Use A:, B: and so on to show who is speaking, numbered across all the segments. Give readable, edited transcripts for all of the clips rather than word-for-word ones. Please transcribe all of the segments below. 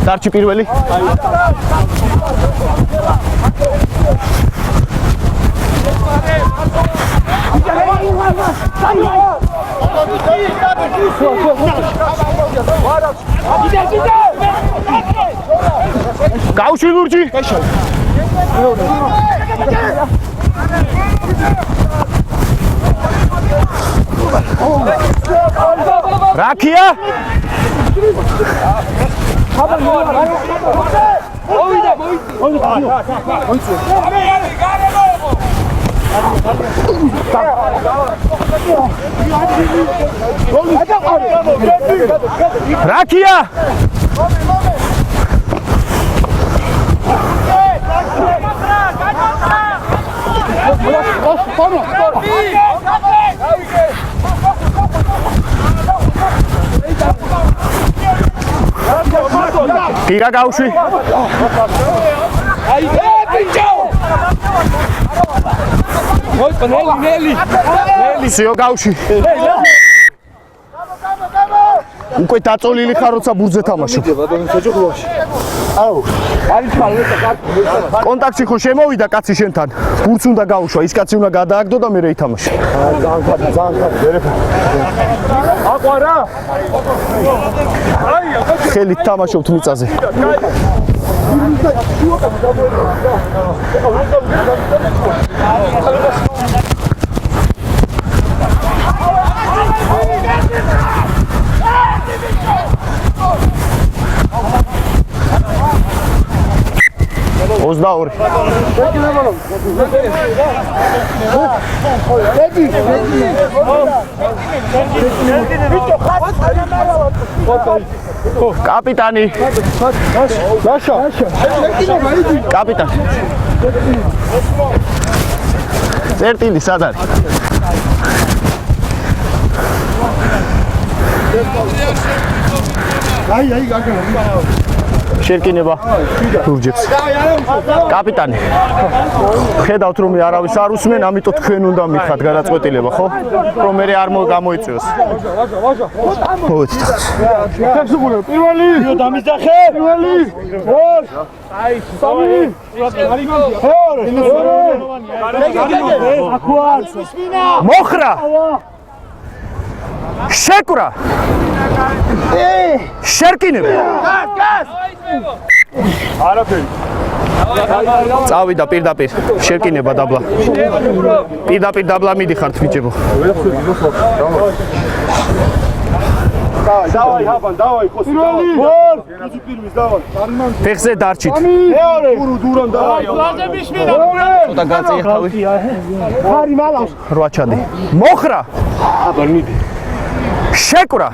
A: დარჩი პირველი. გაუშვი ლურჯი. რაქია? რაქია? Tira გაუშვი. სიო გაუშვი. უკვე დაწოლილი ხარ როცა ბურთზე თამაშობ. კონტაქტში ხო შემოვიდა კაცი შენთან. ბურთს უნდა გაუშვა, ის კაცი უნდა გადააგდო და მე რა ითამაშო. აყვარა. ხელით თამაშობთ მიწაზე. ოზდაორი. კაპიტანი. კაპიტანი. წერტილი სად არის? აი გაგა. შერკინება ლურჯებს. კაპიტანი. ხედავთ რომ არავის არ უსმენ, ამიტომ თქვენ უნდა მიხართ გადაწყვეტილება, ხო? რომ მე არ გამოიწვიოს. მოიცით. შეგვიძლია პირველი. დამიზახე. პირველი. აი, სამი. მოხრა. შეკვრა. შერკინება. არაფერი. წავიდა პირდაპირ. შერკინება დაბლა. პირდაპირ დაბლა მიდიხართ ბიჭებო. დავაი ჰაბან, დავაი ხოსი. გოლ! კუცი პირმის დავაი. ფეხზე დარჩით. მეორე. დურან დავაი. ლაზე მიშმინა. ცოტა გაწიეხავი. ხარი მალავს. რვაჩადი. მოხრა. აბა მიდი. შეკვრა.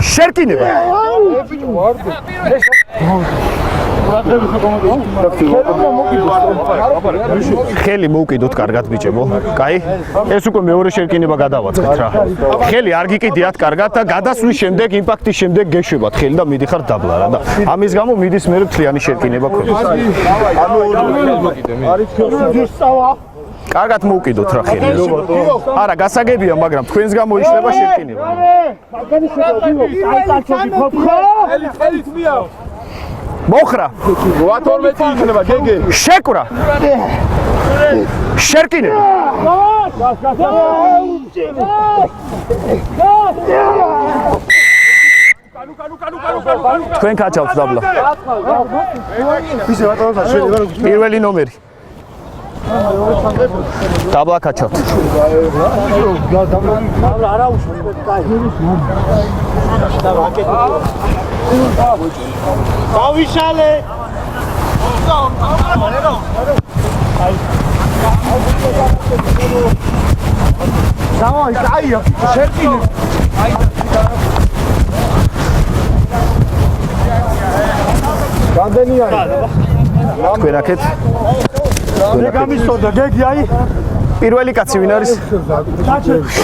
A: შერკინება. ხელი მოვკიდოთ კარგად ბიჭებო. კაი? ეს უკვე მეორე შერკინება გადავაწყეთ რა. ხელი არ გიკიდიათ კარგად და გადასვლის შემდეგ, იმპაქტის შემდეგ გეშვებათ ხელი და მიდიხართ დაბლა რა და ამის გამო მიდის მე მთლიანი შერკინება ქონდეს. კარგად მოვკიდოთ რა ხელი. არა, გასაგებია, მაგრამ თქვენს გამო იშლება შერკინება. მოხრა. 12 იქნება, გეგე. შეკვრა. შერკინება. თქვენ კაჩავთ დაბლა. პირველი ნომერი. დაბლა კაჩავთ. არა უშუალოდ კაი. დავიშალე. დავაი, კაია, შერკინე. განდენი არის. თქვენ აქეთ. მე გამისწორდა, გეგი აი. პირველი კაცი ვინ არის?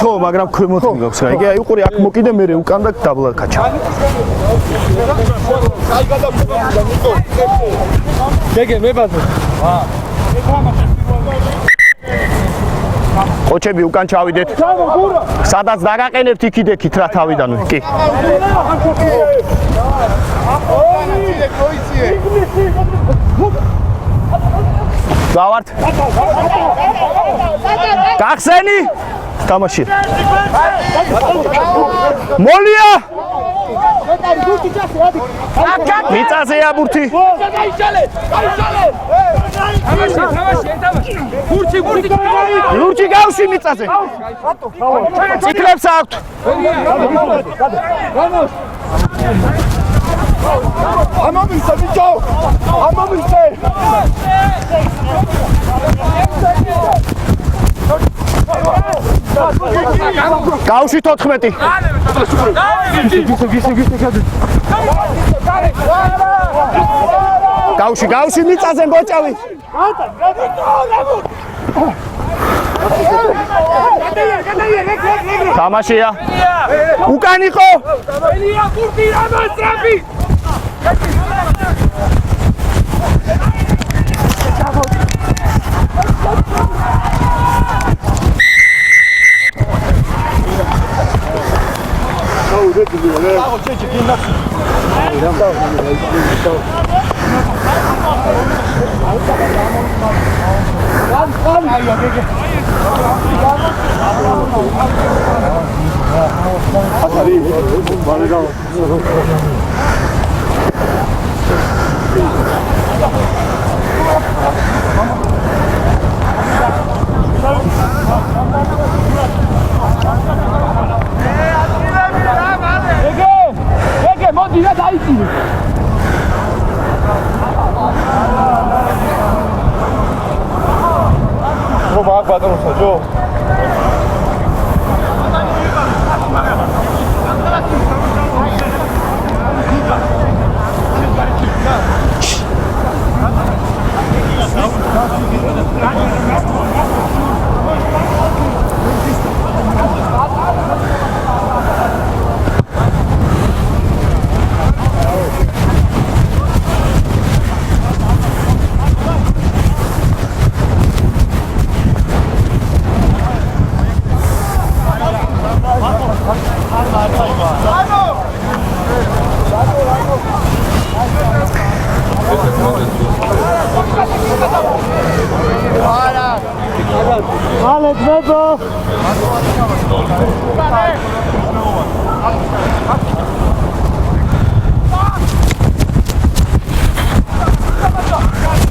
A: ხო, მაგრამ ქვემოთ მიგავს რა. იგი აი უყური აქ მოკიდე მე უკან და დაბლა კაჩა. გეგე მე ბაზო. ხოჩები უკან ჩავიდეთ. სადაც დაგაყენებთ იქით რა თავიდანვე. კი. დავართ. გახსენი? თამაში. მოლია! მიწაზეა ბურთი. ლურჯი გავში მიწაზე. ციკლებს აქვთ. ამომისე ბიჭო. ამომისე. გავში 14. გავში მიწაზე ბოჭავი. თამაშია. უკან იყო.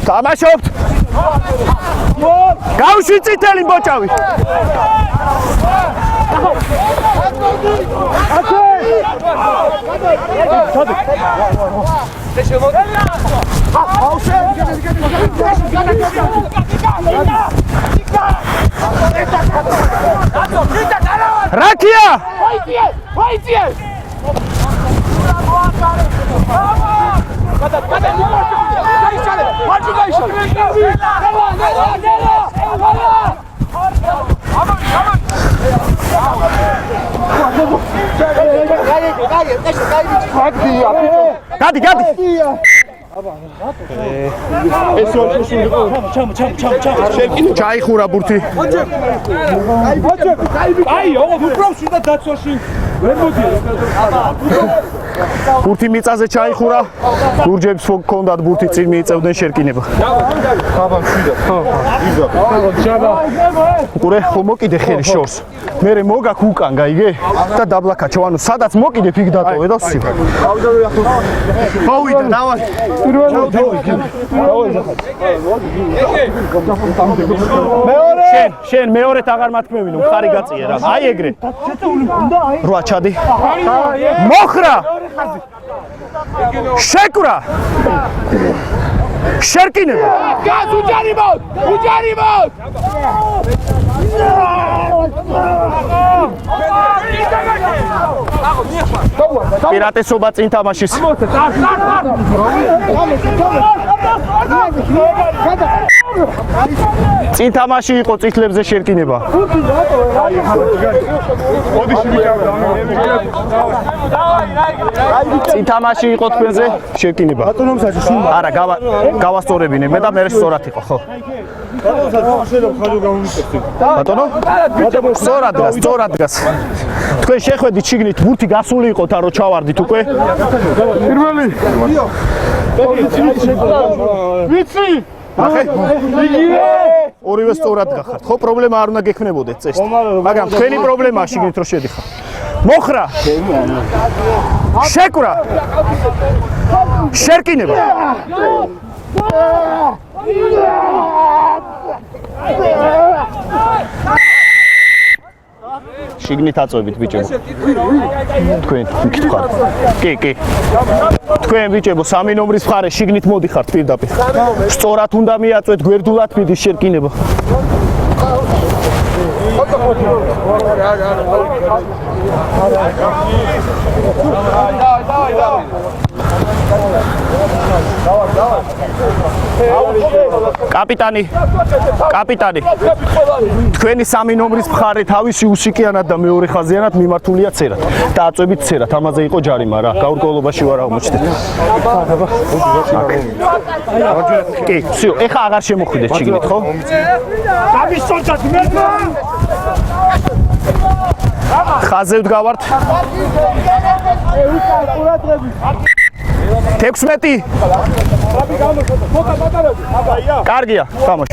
A: თამაშობთ. გავში წითელი ბოჭავი. რაკია! გადი. ჩაიხურა ბურთი. ბურთი მიწაზე ჩაიხურა. ლურჯებს ჰქონდათ ბურთი წინ მიიწევდნენ შერკინება. უყურე ხომ მოკიდე ხელი შორს. მერე მოგაქ უკან გაიგე და დაბლაკაჩო. ანუ სადაც მოკიდე ფიგ დატოვე და სი. მოვიდა დავა. შენ მეორეთ აღარ მათქმევინო მხარი გაწიე რა. აი ეგრე. რვა ჩადი. მოხრა. შეკვრა. შერკინება. უჯარიმოთ. პირატესობა წინ თამაშის. წინ თამაში იყო წითლებზე შერკინება. წინ თამაში იყო თქვენზე შერკინება. არა, გავასწორებინე მე და მე სწორად იყო, ხო? ბატონო? სწორად დგას. თქვენ შეხვედით შიგნით ბურთი გასული იყო თან რო ჩავარდით უკვე? პირველი. ვიცი. ახე ორივე სწორად გახართ. ხო, პრობლემა არ უნდა გექმნებოდეთ წესით. მაგრამ თქვენი პრობლემაა შიგნით რო შედიხარ. მოხრა. შეკვრა. შერკინება. შიგნით აწვევით ბიჭებო. თქვენ მიკითხავთ. კი. თქვენ ბიჭებო 3 ნომრის მხარე შიგნით მოდიხართ პირდაპირ. სწორად უნდა მიაწვეთ, გვერდულად მიდის შერკინება. კაპიტანი, თქვენი 3 ნომრის მხარე თავისი უსიკიანად და მეორე ხაზიანად მიმართულია ცერად და აწვევით ცერად, ამაზე იყო ჯარიმა რა, გაურკვევლობაში ვარ აღმოჩნდეთ. კი, всё, ეხა აღარ შემოხვიდეთ შიგნით, ხო? გამისწორდათ მე. ხაზევთ გავართ. 16. კარგია, თამაში.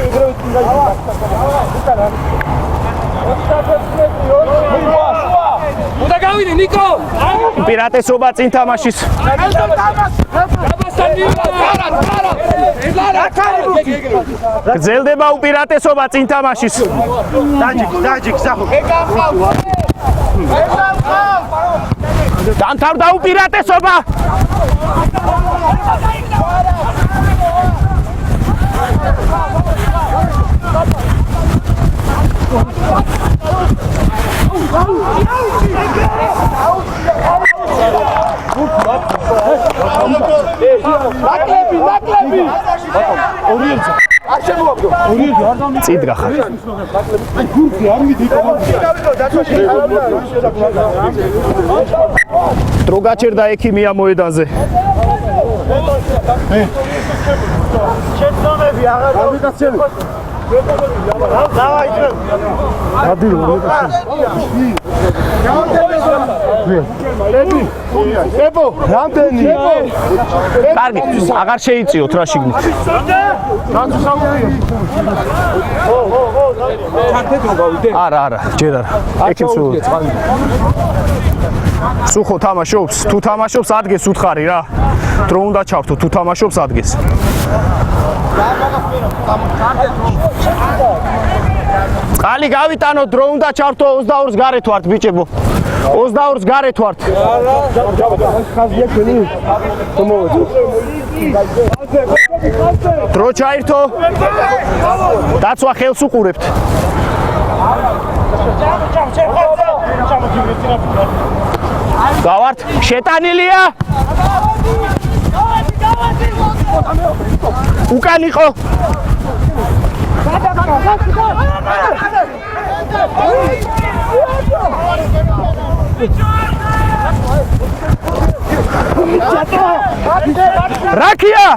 B: უნდა გავიდე ნიკო.
A: პირატესობა წინ თამაშის. გრძელდება უპირატესობა წინ თამაშის. დაჯიქ, სახო. დამთავრდა უპირატესობა. წინ გახარ. დრო გაჩერდა ექიმია მოედანზე. შეცდომები აღარ გამიგაცემ. დავაი ძრ. ადი რომ ებო, რამდენი? კარგი, აღარ შეიწიოთ რა შიგნით. არა, ჯერ არა. ექიმს სუხო თამაშობს, თუ თამაშობს ადგეს უთხარი რა. დრო უნდა ჩავთო, თუ თამაშობს ადგეს. წყალი გავიტანო, დრო უნდა ჩავთო, 22-ს გარეთ ვართ ბიჭებო. 22-ს გარეთ ვართ. დრო ჩაირთო. დაცვა ხელს უყურებთ. გავართ, შეტანილია. უკან იყო. რაკია!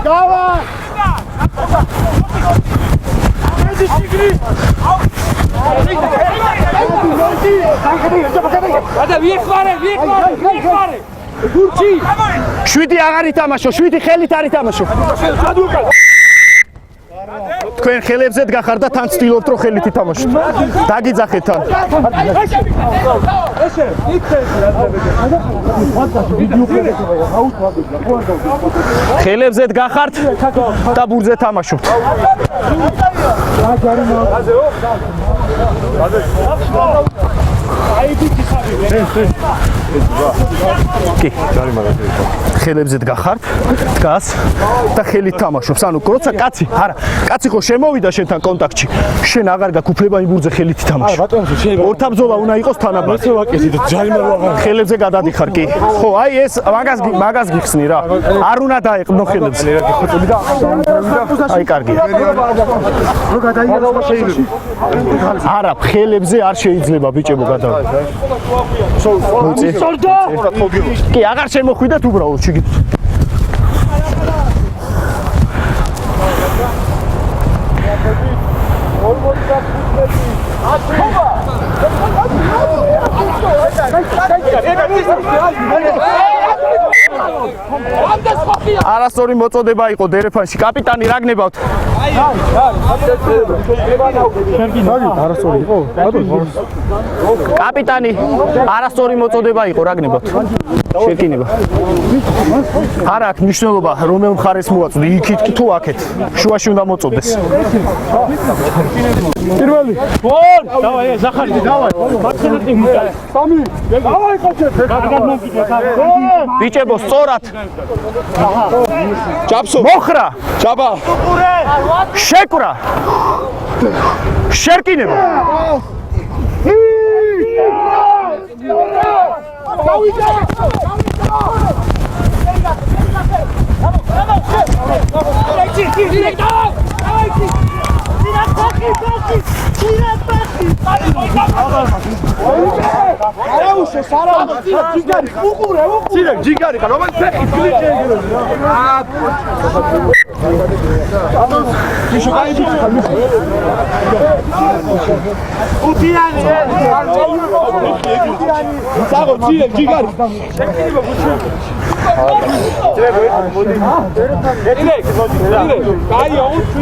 A: გავა! შვიდი აღარ ითამაშო, შვიდი ხელით არ ითამაშო. თქვენ ხელებზეთ გახარ და თან ცდილობთ რომ ხელით ითამაშოთ. დაგიძახეთ თან. ხელებზეთ გახართ და ბურზე თამაშობთ. კი, ხელებზეთ გახართ, დგას და ხელით თამაშობს. ანუ როცა კაცი, არა, კაცი ხო შემოვიდა შენთან კონტაქტში, შენ აღარ გაქვს უფლება იმ ბურზე ხელით თამაშო. არა, ბატონო, შეიძლება. ორთაბრძოლა უნდა იყოს თანაბარი. ასე ვაკეთე და ჯარიმა რო აღარ. ხელებზე გადადიხარ, კი. ხო, აი ეს მაგას გიხსნი რა. არ უნდა დაეყნო ხელებზე. აი კარგია. რო გადაიაროს შეიძლება. არა, ხელებზე არ შეიძლება ბიჭებო გადავიდე. კი, აღარ შემოხვიდეთ უბრალოდ შიგით. არასწორი მოწოდება იყო დერეფანში. კაპიტანი რა გნებავთ? არასწორი იყო? კაპიტანი არასწორი მოწოდება იყო, რა გნებავთ? შეკინება. არა აქვს მნიშვნელობა რომელ მხარეს მოაწოდე, იქით თუ აქეთ. შუაში უნდა მოწოდეს. პირველი. გოლ! დავაი, ზახარი, დავაი. სამი. დავაი, კოჩე. ბიჭებო, სწორად. ჯაბსო. მოხრა. ჯაბა. შეკვრა. შერკინება.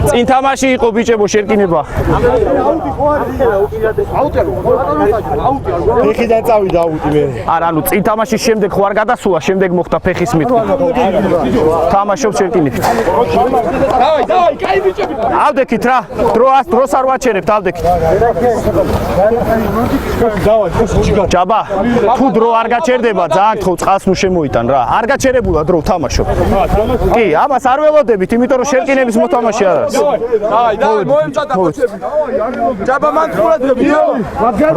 A: წინ თამაში იყო ბიჭებო შერკინება. ფეხიდან წავიდა აუტი მე. არა, ანუ წინ თამაშის შემდეგ ხო არ გადასულა, შემდეგ მოხდა ფეხის მიტკვა. თამაშობს შერკინებით. დავაი, დავაი, კაი ბიჭები. ავდექით რა. დროს არ ვაჩერებთ, ავდექით. ჯაბა, თუ დრო არ გაჩერდება, ძალიან გთხოვ წყალს ნუ შემოიტან რა. არ გაჩერებულა დრო თამაშობ. კი, ამას არ ველოდებით, იმიტომ რომ შერკინების მოთამაშე არ არის. დავაი, მოემწადა კოჩები. ჯაბა მან ყურადღები.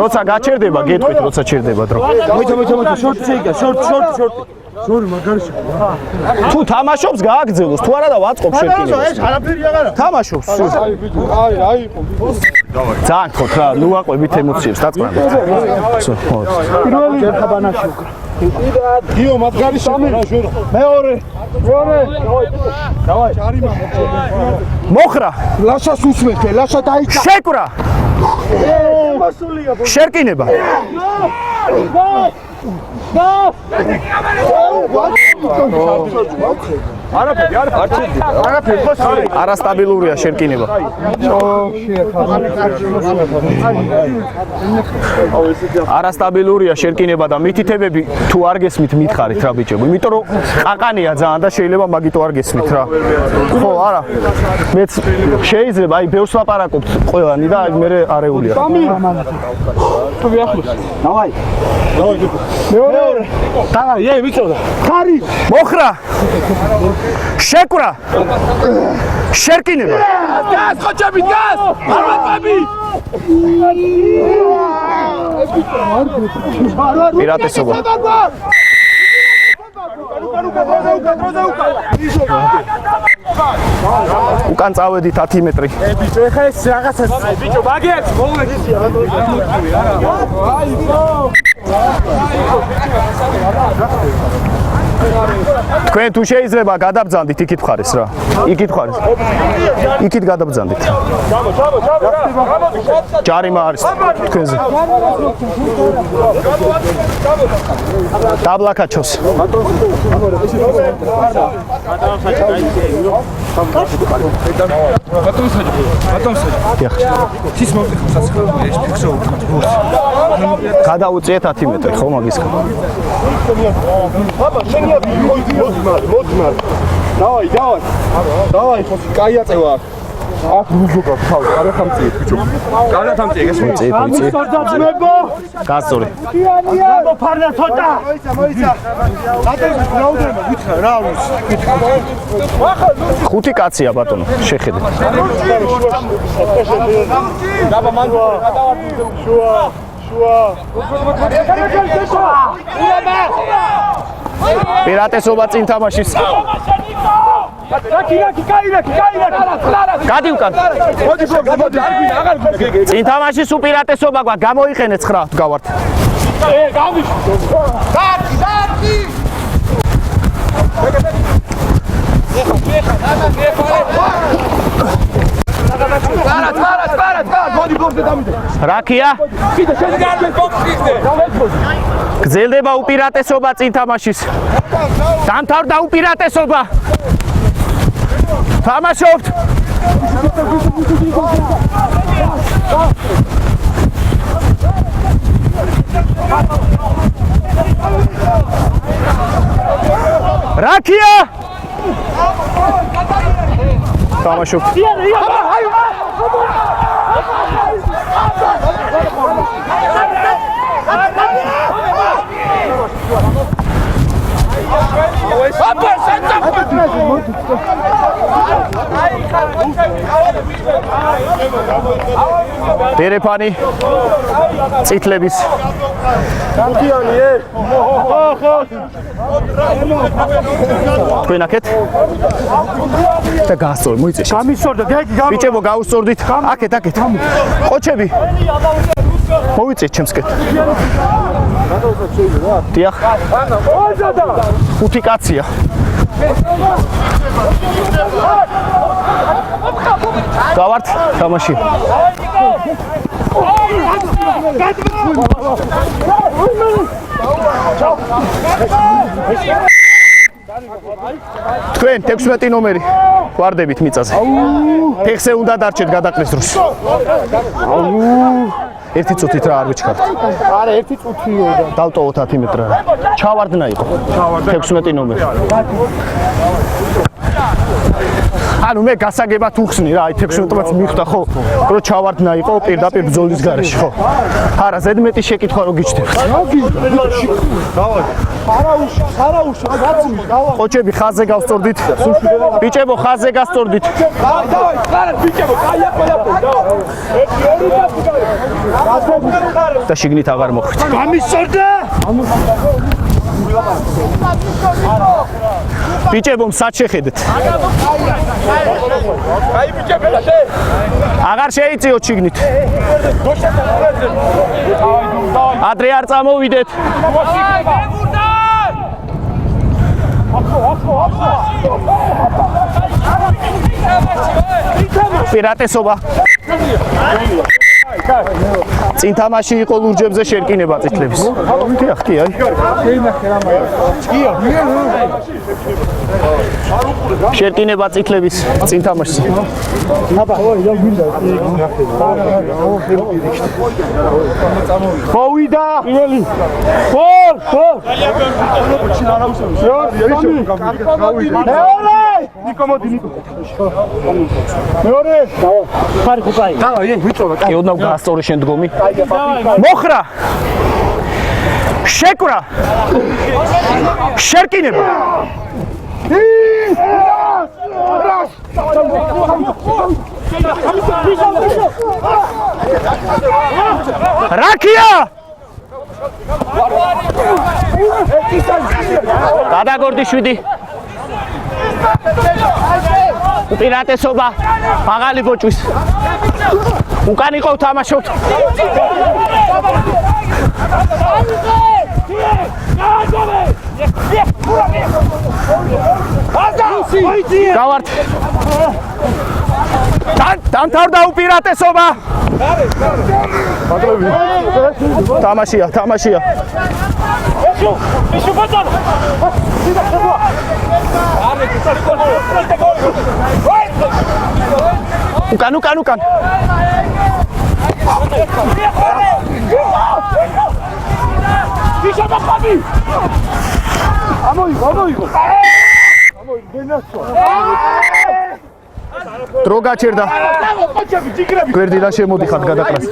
A: როცა გაჩერდება, გეტყვით, როცა ჩერდება დრო. მოიცა, შორტი შეიგა, შორტი. შორი მაგარია. თუ თამაშობს, გააგრძელოს, თუ არა და ვაწყობ შერკინებას. ეს არაფერი აღარა. თამაშობს. აი. ძალიან გთხოვთ რა, ნუ აყვებით ემოციებს, დაწყნარდეთ. პირველი ხაბანაში უკრა. გიო მაგარი სამი. მეორე. დავაი. ჩარიმა. მოხრა. ლაშას უსმენთ, ლაშა დაიჭა. შეკვრა. შერკინება. არასტაბილურია შერკინება. არასტაბილურია შერკინება და მითითებები თუ არ გესმით მითხარით რა ბიჭებო, იმიტომ რომ ყაყანია ძალიან და შეიძლება მაგითო არ გესმით რა. ხო, არა. მეც შეიძლება აი ბევრს ლაპარაკობთ ყველანი და აი მე არეულია. თუ ვიახლოს. დავაი. მეორე. დავაი, ე მიწოდა. ხარი. მოხრა. შეკვრა. შერკინება. გას ხოჭები, გას. არვატები. პირატესობა. უკან წავედით 10 მეტრი. ბიჭო, ეხა ეს რაღაცას. ბიჭო, მაგიაც მოვედი. თქვენ თუ შეიძლება გადაბძანდით იქით ხარეს რა. იქით ხარეს. იქით გადაბძანდით. ჯარიმა არის თქვენზე. დაბლაკაჩოს. გადაუწიეთ 10 მეტრი ხო მაგისგან. მოდმარ. დავაი, ხო, კაი აწევა. აქ მუზუკა თავი, არა თამწიეთ ბიჭო. არა თამწიეთ, ეს მოიწე. ამისორდაძმებო. გასწორი. აბა ფარდა ცოტა. მოიცა. ბატონო, რაუდენმა გითხრა რა არის? ხუთი კაცია ბატონო, შეხედეთ. აბა მან გადავარდი. შუა. პირატესობა წინ თამაშის. გადი უკან. წინ თამაშის უპირატესობა გვაქვს, გამოიყენეთ 9 გავართ. გავიშ. დარტი. ეხა. რაკია? გრძელდება უპირატესობა წინ თამაშის. დამთავრდა უპირატესობა. თამაშობთ. რაკია? თამაშობთ. დერეფანი წითლების თქვენ აქეთ და გაასწორე მოიწეშეთ გამისწორდა ბიჭებო გაუსწორდით აქეთ ყოჩები მოვიწეთ ჩემსკეთ დიახ ხუთი კაცია გავართ თამაში თქვენ 16 ნომერი ვარდებით მიწაზე ფეხზე უნდა დარჩეთ გადაყრის დროს ერთი წუთით რა არ ვიჩქართ არა ერთი წუთიო დავტოვოთ 10 მეტრა ჩავარდნა იყო 16 ნომერი ანუ მე გასაგებად უხსნი რა აი 16-ს მიხვდა ხო რომ ჩავარდნა იყო პირდაპირ ბრძოლის გარეშე ხო არა ზედმეტი შეკითხვა რო გიჩნდებათ ყოჩები ხაზზე გავსწორდით ბიჭებო ხაზზე გასწორდით და შიგნით აღარ მოხვით გამისწორდა ბიჭებო მსად შეხედეთ აი ბიჭებო აღარ შეიწიოთ შიგნით ადრე არ წამოვიდეთ პირატესობა წინ თამაში იყო ლურჯებზე შერკინება წითლების დიახ კი აი შერკინება წითლების წინ თამაშზე მოვიდა პირველი მეორე ხარი ხუპაი კი ოდნავ გაასწორე შემდგომი მოხრა შეკვრა შერკინება რაკია გადაგორდი 7 უპირატესობა მაღალი ბოჭვის უკან იყო თამაშობთ გავართ დამთავრდა უპირატესობა თამაშია უკან დრო გაჩერდა გვერდიდან შემოდიხართ გადაყრას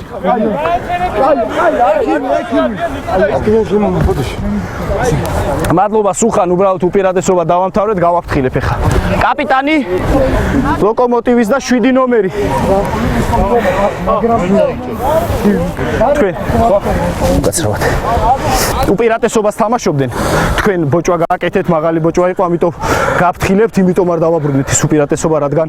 A: მადლობა სუხან უბრალოდ უპირატესობა დავამთავრეთ გავაფრთხილებ ახლა კაპიტანი ლოკომოტივის და 7 ნომერი თქვენ უკაცრავად უპირატესობას თამაშობდნენ თქვენ ბოჭვა გააკეთეთ მაღალი ბოჭვა იყო ამიტომ გავაფრთხილებთ იმიტომ არ დავაბრუნეთ ის უპირატესობა რადგან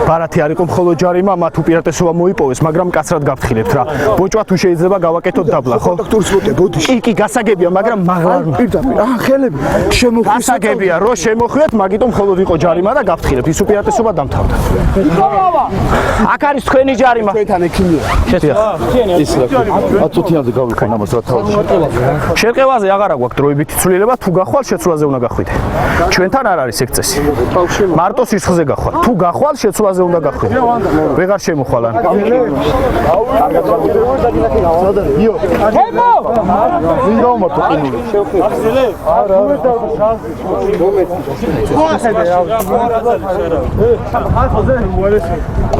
A: ბარათი არ იყო მხოლოდ ჯარიმა მათ უპირატესობა მოიპოვეს მაგრამ კაცრად გავაფრთხილებთ რა ბოჭვა თუ შეიძლება გავაკეთოთ დაბლა ხო კი გასაგებია მაგრამ მაღლა არ პირდაპირ ხელები შემოხვისაგებია რომ შემოხვიეთ მაგიტომ მხოლოდ იყო ჯარიმა ჯარიმა და გავთხილებ. ის უპირატესობა დამთავრდა. აქ არის თქვენი ჯარიმა.
B: ჩვენთან ექიმია. ის აწუთიანზე გავიქან ამას რა თავი.
A: შერყევაზე აღარა გვაქვს დროებითი ცვლილება, თუ გახვალ შეცვლაზე უნდა გახვიდე. ჩვენთან არ არის ეგ წესი. მარტო სისხლზე გახვალ. თუ გახვალ შეცვლაზე უნდა გახვიდე. ვეღარ შემოხვალ ან.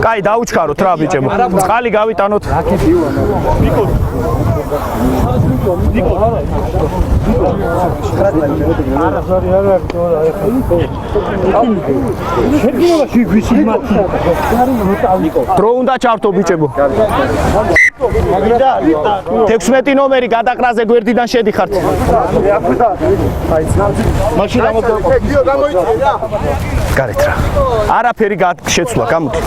A: კაი, დაუჩქაროთ რა ბიჭებო. წყალი გავიტანოთ. დრო უნდა ჩავთო ბიჭებო. 16 ნომერი გადაყრაზე გვერდიდან შედიხართ. გარეთ რა. არაფერი შეცვლა, გამოდი.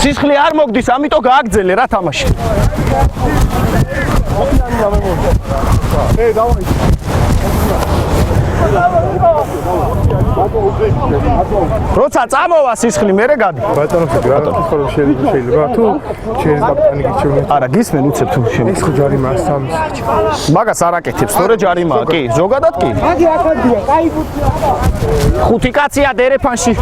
A: სისხლი არ მოგდის, ამიტომ გააგრძელე რა თამაში. როცა წამოვა სისხლი მერე გადი.
B: ბატონო, რა შეიძლება თუ ჩერის კაპიტანი გიჩვენე.
A: არა, გისმენ უცებ თუ შემო.
B: ეს ხო ჯარიმაა სამის.
A: მაგას არ აკეთებს, თორე ჯარიმაა, კი, ზოგადად კი.
C: აგი აკადია, კაი
A: ხუთი კაცია დერეფანში.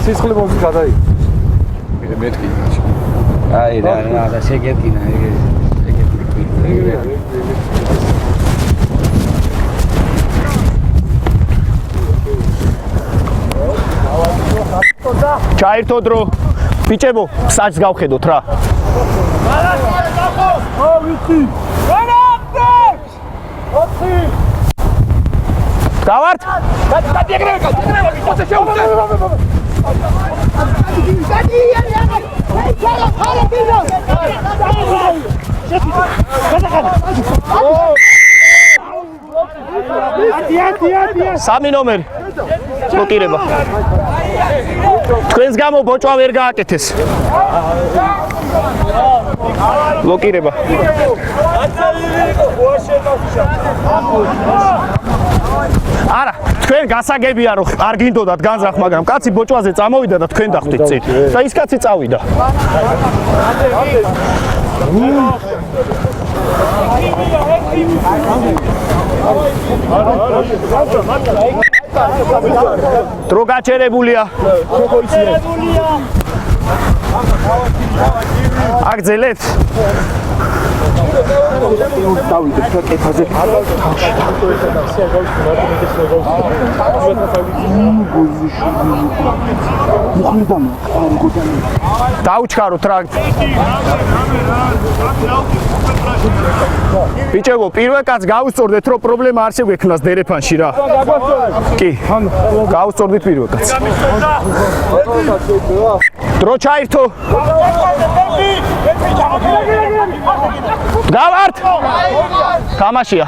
B: სისხლი მოვი გადაი. მეთქი.
D: აი რა შეგედგინა ეგ.
A: ჩაერთო დრო. ბიჭებო, საჭს გავხედოთ რა. დავართ? სამი ნომერი. ბლოკირება. თქვენს გამო ბოჭვა ვერ გააკეთეს. ბლოკირება. არა, თქვენ გასაგებია რომ არ გინდოდათ განზრახ, მაგრამ კაცი ბოჭვაზე წამოვიდა და თქვენ დახვდით წინ. და ის კაცი წავიდა. დრო გაჩერებულია. აგძელეთ. დაუჩქაროთ რა. ბიჭებო, პირველ კაცს გაუსწორდეთ, რომ პრობლემა არ შეგვექნას დერეფანში რა. კი, გაუსწორდით პირველ კაცს. დრო ჩაირთო. დავართ? თამაშია.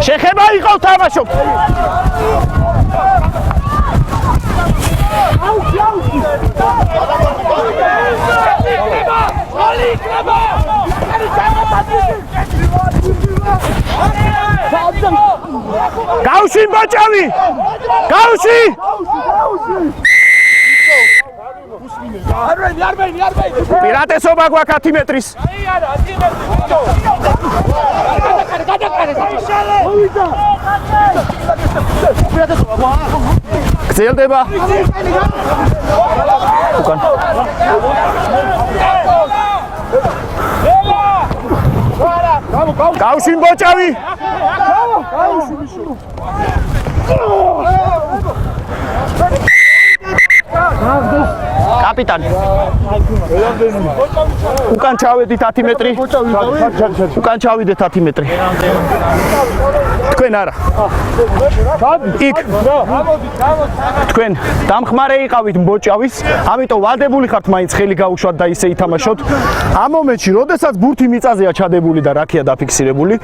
A: შეხება იყო თამაშობ. გავში ბაჭავი! გავში! პირატესობა გვაქვს 10 მეტრის. გრძელდება. უკან. გავში ბოჭავი! კაპიტანი. უკან ჩავედით 10 მეტრი. უკან ჩავიდეთ 10 მეტრი. თქვენ არა. იქ. თქვენ დამხმარე იყავით მბოჭავის, ამიტომ ვალდებული ხართ მაინც ხელი გაუშვათ და ისე ითამაშოთ. ამ მომენტში, როდესაც ბურთი მიწაზეა ჩადებული და რაქია დაფიქსირებული,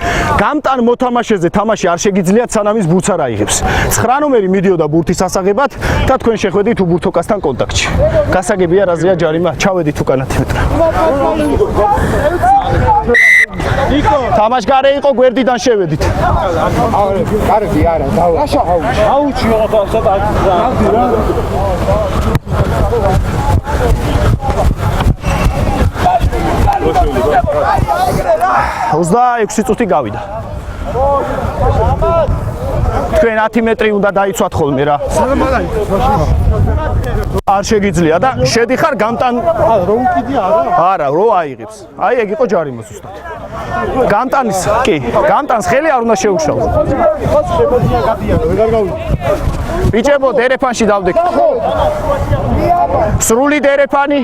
A: გამტან მოთამაშეზე თამაში არ შეგიძლიათ სანამ ის ბურთს არ აიღებს. 9 ნომერი მიდიოდა ბურთის ასაღებად და თქვენ შეხვედით უბურთოკასთან კონტაქტში. გასაგებია რაზეა ჯარიმა, ჩავედით უკანათ მეტყვა. თამაშგარე იყო გვერდიდან შევედით.
C: კარგი არა, აუჩი ოღონდ
A: და 26 წუთი გავიდა. თქვენ 10 მეტრი უნდა დაიცვათ ხოლმე რა. არ შეგიძლია და შედიხარ გამტან
C: რო უკიდია არა?
A: არა, რო აიღებს. აი ეგ იყო ჯარიმა ზუსტად. გამტანის, კი, გამტანს ხელი არ უნდა შეუშალოს.
C: შემოდია გადიან, ვეღარ გავიდა.
A: ბიჭებო, დერეფანში დავდექით. სრული დერეფანი.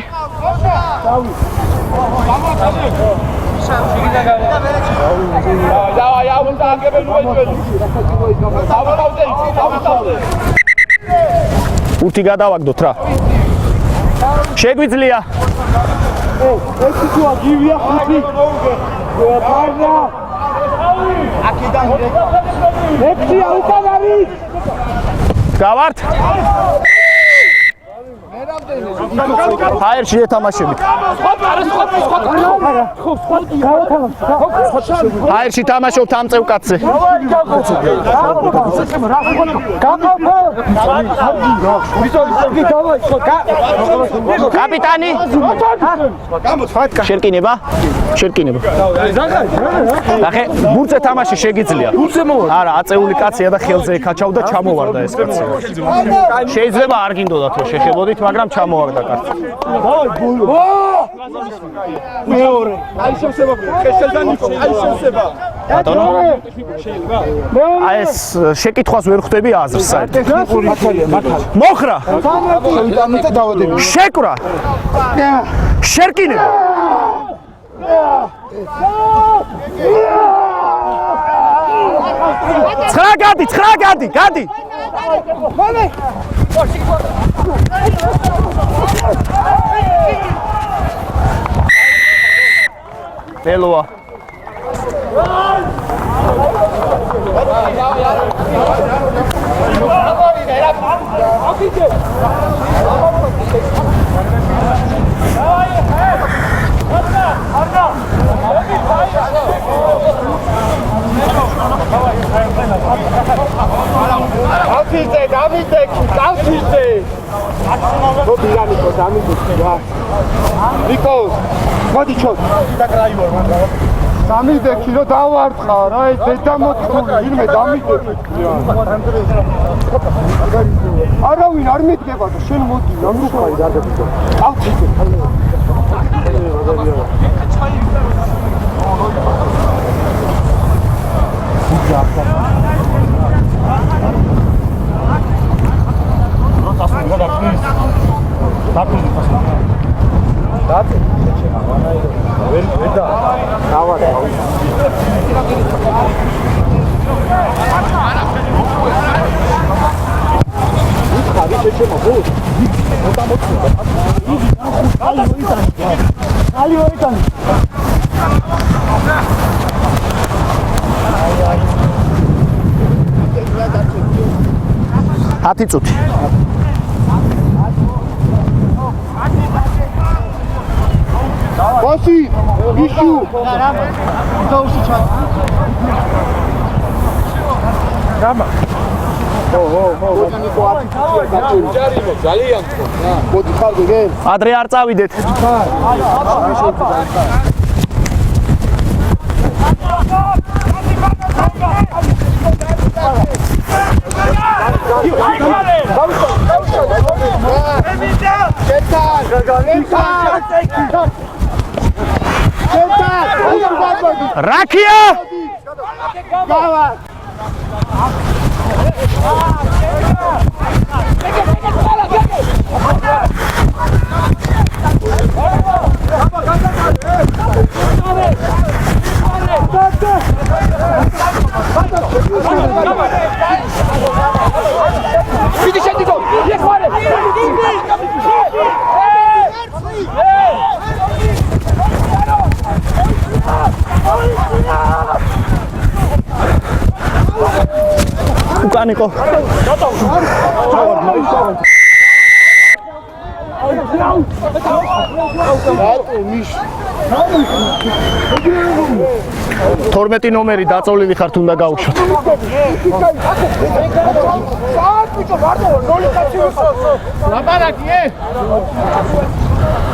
A: ურთი გადავაგდოთ რა. შეგვიძლია.
C: ეს თუა გივია ხუთი. პარნა. აქედან ლექცია უკან არის.
A: გავართ. ჰაერში ეთამაშებით. ჰაერში თამაშობთ ამ წევკაცზე. კაპიტანი. შერკინება. შერკინება. ნახე, ბურთზე თამაში შეგიძლია. არა, აწეული კაცია და ხელზე ეკაჩავდა ჩამოვარდა ეს კაცი. შეიძლება არ გინდოდათ რომ შეხებოდით, მაგრამ ჩამოვარდა კაცი.
C: მეორე. აი შევსება. ხესელთან აი შევსება.
A: ბატონო. აი ეს შეკითხვას ვერ ხვდები აზრს საერთოდ. მოხრა.
C: შევიტანოთ და დავადები.
A: შეკვრა. შერკინება. ცხრა გადი, გადი. ბელოა.
C: გავთილდე. მობილანიკო დამიდე რა. ნიკო, მოდი ჩო. დაკრაივარ მაგრამ. დამიდექი რომ დავარტყა რა, ეს დედამოწული, ვინმე დამიდექი. არავინ არ მიდგება და შენ მოდი, ამრუხარი დაგებიდო. გავთილდე. ათი წუთი. ბოსი, ვიშუ. დაუსი ჩა. გამა. ნიკო ათი წუთია გაჭირდა. ჯარიმო, ძალიან ხო. მოდი ხარ გენ.
A: ადრე არ წავიდეთ. რაქია!
C: გავა!
A: უკან იყო. თორმეტი ნომერი დაწოლილი ხართ უნდა გაუშვათ.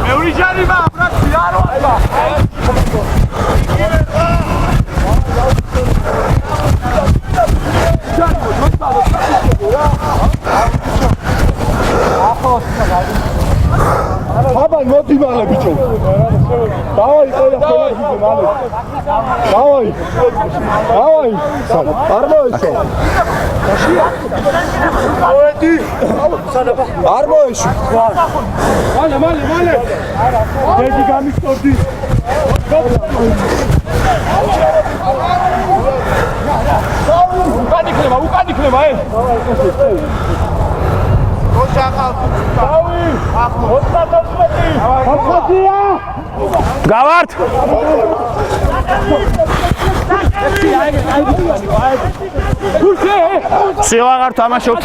C: მეური ჯარიმა ბრატი არ ვარ. Აბა მოდი მალე ბიჭო. დავაი ყველა გიძე მალე. დავაი. არ მოეშო. მოედი. არ მოეშო. მალე. დედი გამისტორდი. უკან იქნება.
A: გავართ. სიაღარ თამაშობთ.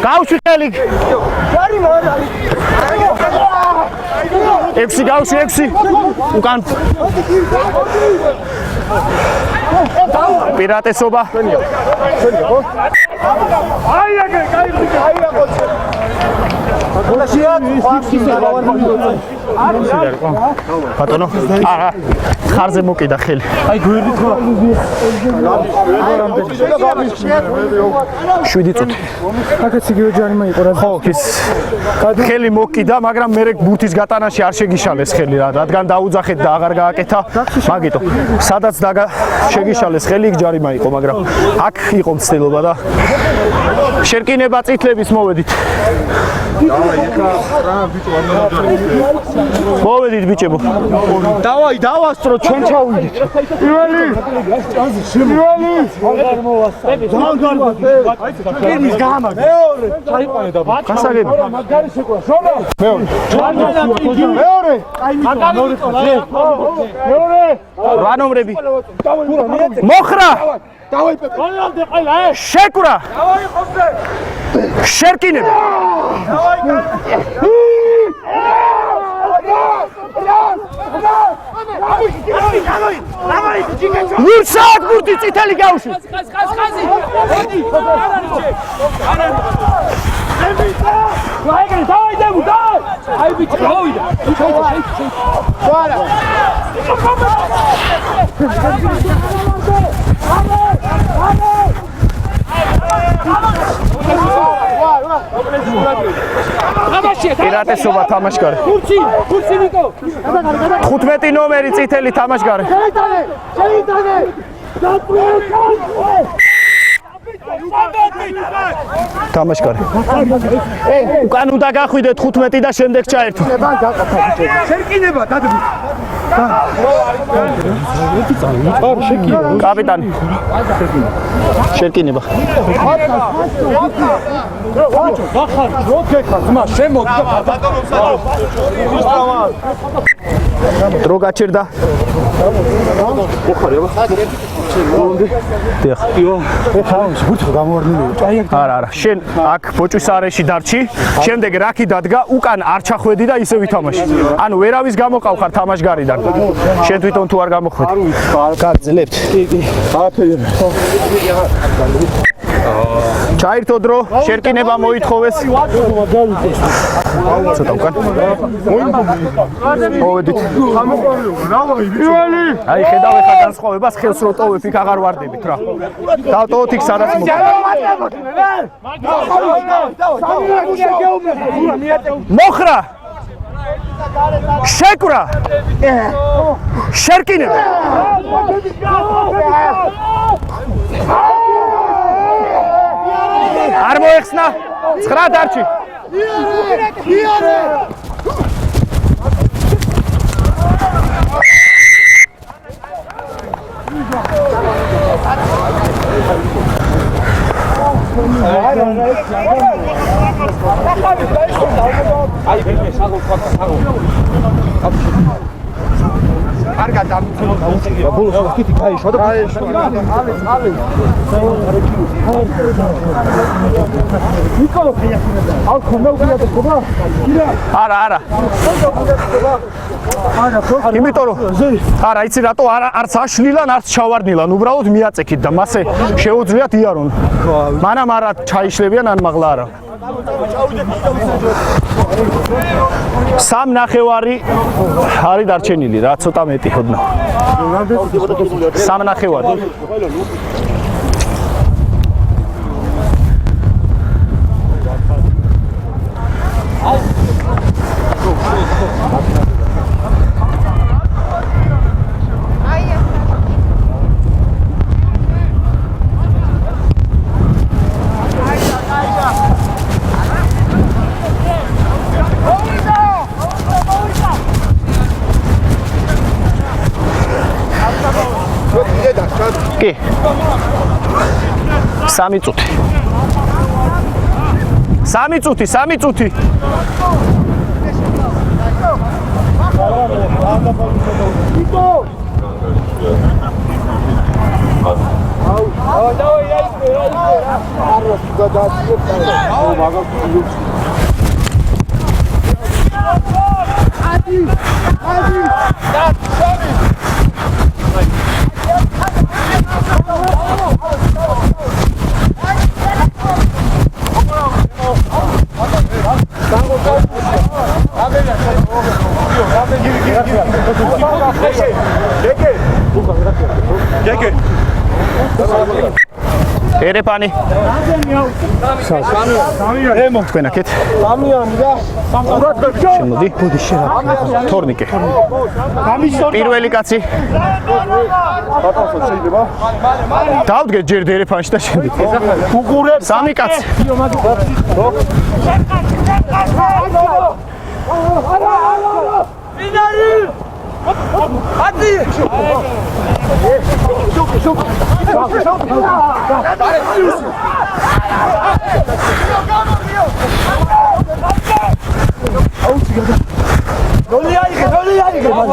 A: გავშვი ხელი. ექვსი გავშვი 6 უკან. პირატესობა. ბატონო, არა, ხარზე მოკიდა ხელი. აი გვერდით ხო? 7 წუთი.
C: აქაც იგივე ჯარიმა იყო რა.
A: ხო, ის ხელი მოკიდა, მაგრამ მე ბურთის გატანაში არ შეგიშალეს ხელი რა, რადგან დაუძახეთ და აღარ გააკეთა. მაგიტო, სადაც შეგიშალეს ხელი, იქ ჯარიმა იყო, მაგრამ აქ იყო მცდელობა და შერკინება წითლების მოვედით. მოვედით ბიჭებო. დავასწრო ჩვენ ჩავიდით. პირველი. ფირმის გამაგ. მეორე. ჩაიყვანე და გასაგები. მაგარი შეკვა. შოლა. მეორე. მეორე. რა ნომრები? მოხრა. შეკვრა. შერკინება. მურსად ბურთი წითელი გავუშვი. პირატესობა თამაშგარე. 15 ნომერი წითელი თამაშგარე. თამაშგარე. უკან უნდა გახვიდეთ 15 და შემდეგ ჩაერთო.
C: შერკინება დადები.
A: კაპიტანი. შერკინება. დრო გაჩერდა. არა, შენ აქ ბოჭვის არეში დარჩი, შემდეგ რაკი დადგა, უკან არ ჩახვედი და ისე ვითამაში. ანუ ვერავის გამოყავ ხარ თამაშგარიდან. შენ თვითონ თუ არ გამოხვედი. გაძლებთ. ჩაირთო დრო, შერკინება მოითხოვეს. ცოტა უკან. მოვედით. აი ხედავ ეხა განსხვავებას, ხელს რო ტოვებ იქ აღარ ვარდებით რა. დავტოვოთ იქ სადაც მოხრა. შეკვრა. შერკინება. არ მოეხსნა 9 დარჩი
C: კარგად დამცველა ბოლოს ხუთი გაიშვა და
A: არა იმიტომ რომ არა იცი რატო არც აშლილან არც ჩავარდნილან უბრალოდ მიაწექით და მასე შეუძლიათ იარონ მანამ არა ჩაიშლებიან ან მაღლა არა 3.5 არის დარჩენილი რა ცოტა მეტი ხოდნა 3.5 კი 3 წუთი 3 წუთი ერეპანი თქვენ აქეთ შემოდი ბუდი შერა თორნიკე პირველი კაცი დავდგეთ ჯერ ერეპანში და შემდეგ უყურებ 3 კაცი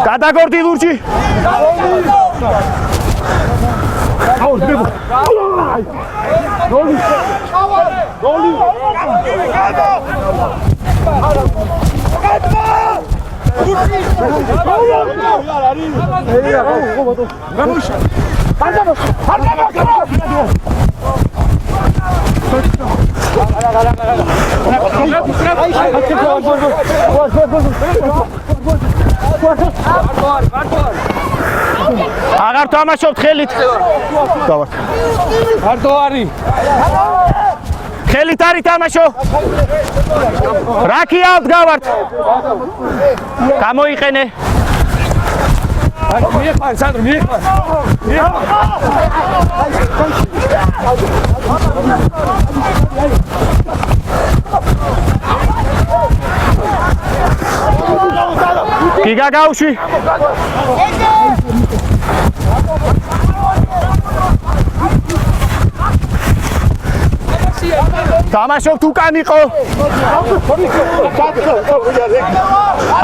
A: გადაგორდი ლურჯი აღარ თამაშობთ ხელით გავართ
D: მარტო არის
A: ხელით არის თამაშო რაკია გავართ გამოიყენე
D: მიეყარ სანდრო მიეყარ გიგა გავში თამაშობთ უკან იყო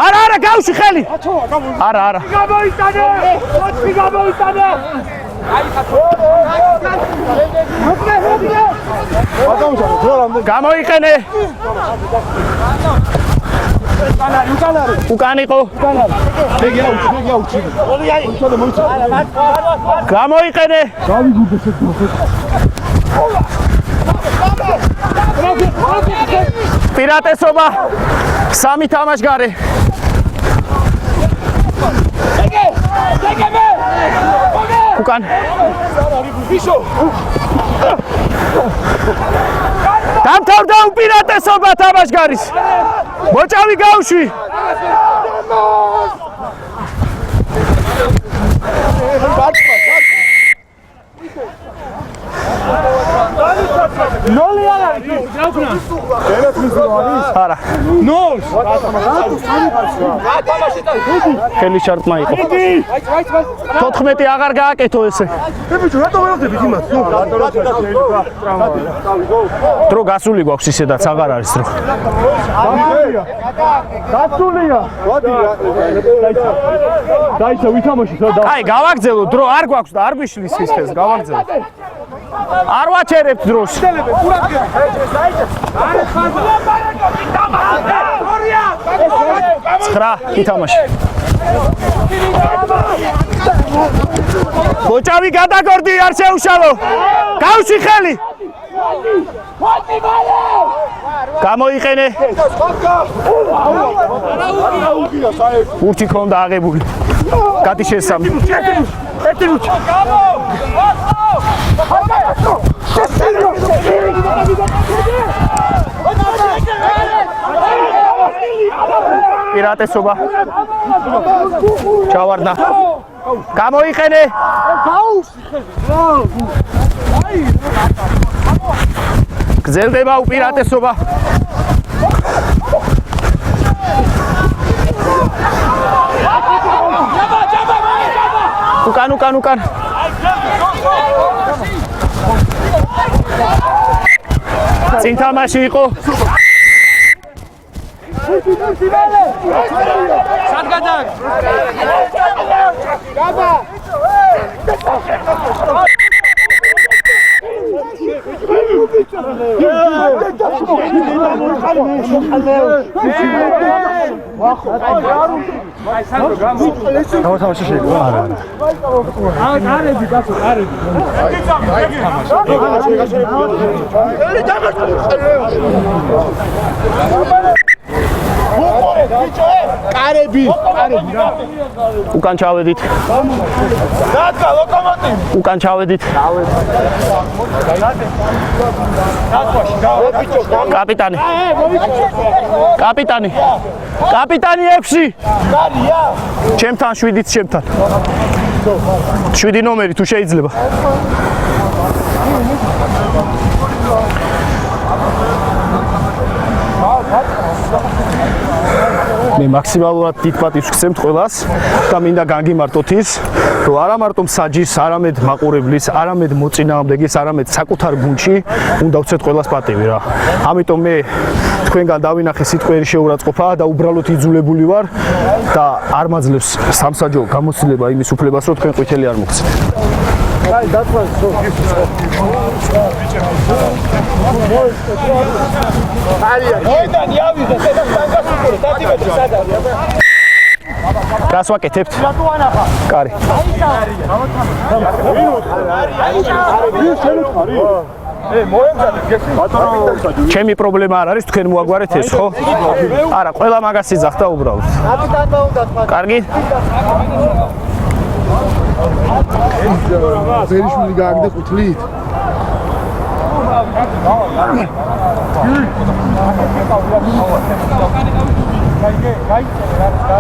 D: არა გავში ხელი არა გამოიტანე გამოიყენე უკან იყო გამოიყენე პირატესობა 3 თამაშგარე უკან დამთავრდა უპირატესობა თამაშგარის მოჭავი გავში არა. 0. ხელი ჩარტმა იყო. 14 აღარ გააკეთო ესე.
C: ბიჭო, რატო ვერ ვხდებით იმას?
D: დრო გასული გვაქვს ისედაც აღარ არის დრო.
C: გასულია. დაიცა ვითამაშოთ რა და.
D: აი, გავაგზავნო დრო არ გვაქვს და არ გვიშლის ის ხეს, გავაგზავნო. არ ვაჩერებთ დროს. 9 ითამაში. ბოჭავი გადაგორდი, არ შეუშალო. გავში ხელი. გამოიყენე. ურთი ქონდა აღებული. გადი შესამი. პირატესობა. ჩავარდა. გამოიყენე. გრძელდება უპირატესობა. უკან. წინ თამაში იყო. სად გადაგ? უკან ჩავედით. დადგა ლოკომოტივი. უკან ჩავედით. კაპიტანი. კაპიტანი 6. ჩემთან 7-ით ჩემთან. 7 ნომერი თუ შეიძლება. მე მაქსიმალურად დიდ პატივს ვქცევთ ყველას და მინდა განგიმარტოთ ის, რომ არა მარტო მსაჯის, არამედ მაყურებლის, არამედ მოწინააღმდეგის, არამედ საკუთარ გუნდში უნდა ვცეთ ყველას პატივი რა. ამიტომ მე თქვენგან დავინახე სიტყვიერი შეურაცხყოფა და უბრალოდ იძულებული ვარ და არ მაძლევს სამსაჯო გამოცდილება იმის უფლებას, რომ თქვენ ყვითელი არ მოგცეთ. აი დათვალ გას ვაკეთებთ. კარი. ჩემი პრობლემა არ არის, თქვენ მოაგვარეთ ეს, ხო? არა, ყველა მაგას იძახდა უბრალოდ. კარგი?
C: ბერიშვილი გააგდე ყუთლით.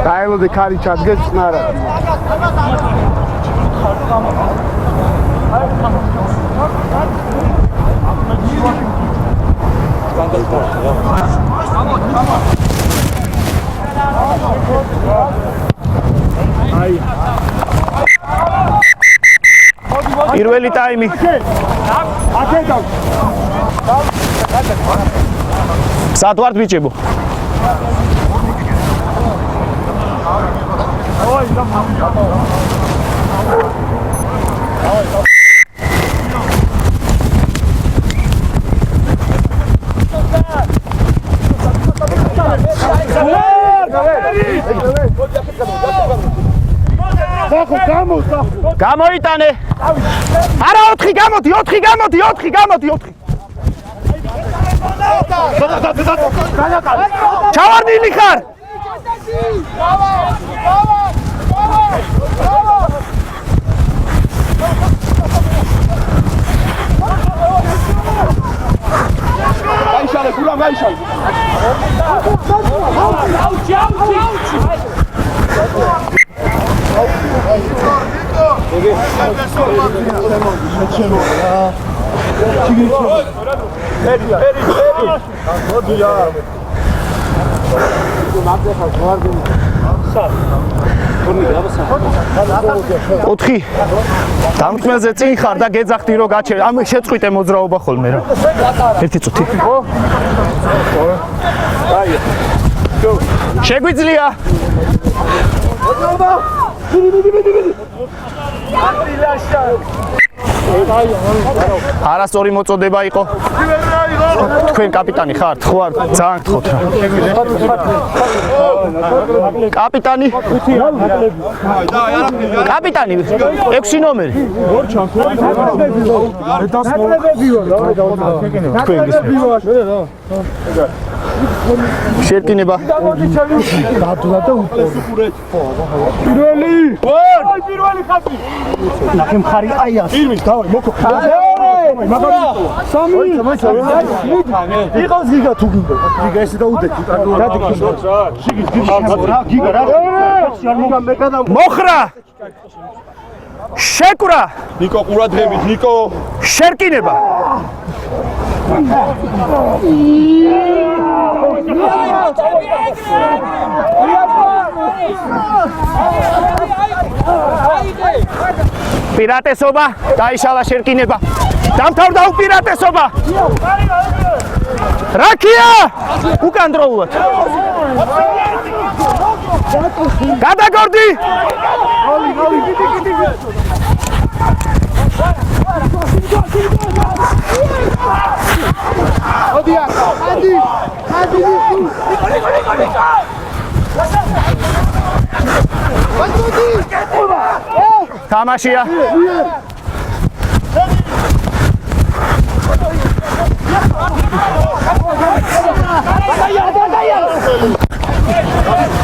C: დაელოდე კარი ჩადგეს წნარა. აი
D: პირველი ტაიმი. სად ვართ ბიჭებო? გამოიტანე. არა 4 გამოდი, 4 გამოდი, 4 გამოდი, 4. ჩავარდილი ხარ.
C: გაიშალე, გულამ გაიშალე.
D: ოთხი დამქმელზე წინ ხარ და გეძახდი რომ გაჩერე ამ შეწყვიტე მოძრაობა ხოლმე რა ერთი წუთი შეგვიძლია არასწორი მოწოდება იყო თქვენ კაპიტანი ხართ ხო არ ძალიან გთხოვთ რა კაპიტანი კაპიტანი 6 ნომერი შეკინება
C: პირველი ხაზი
D: ნახე მხარი აი ეს
C: ირმის დავай მოკო
D: იყოს გიგა თუ გინდა გიგა ესე და უდექი მოხრა შეკვრა
C: ნიკო ყურადღებით ნიკო
D: შერკინება პირატესობა დაიშალა შერკინება დამთავრდა უპირატესობა რაკია უკან დროულად გადაგორდი თამაშია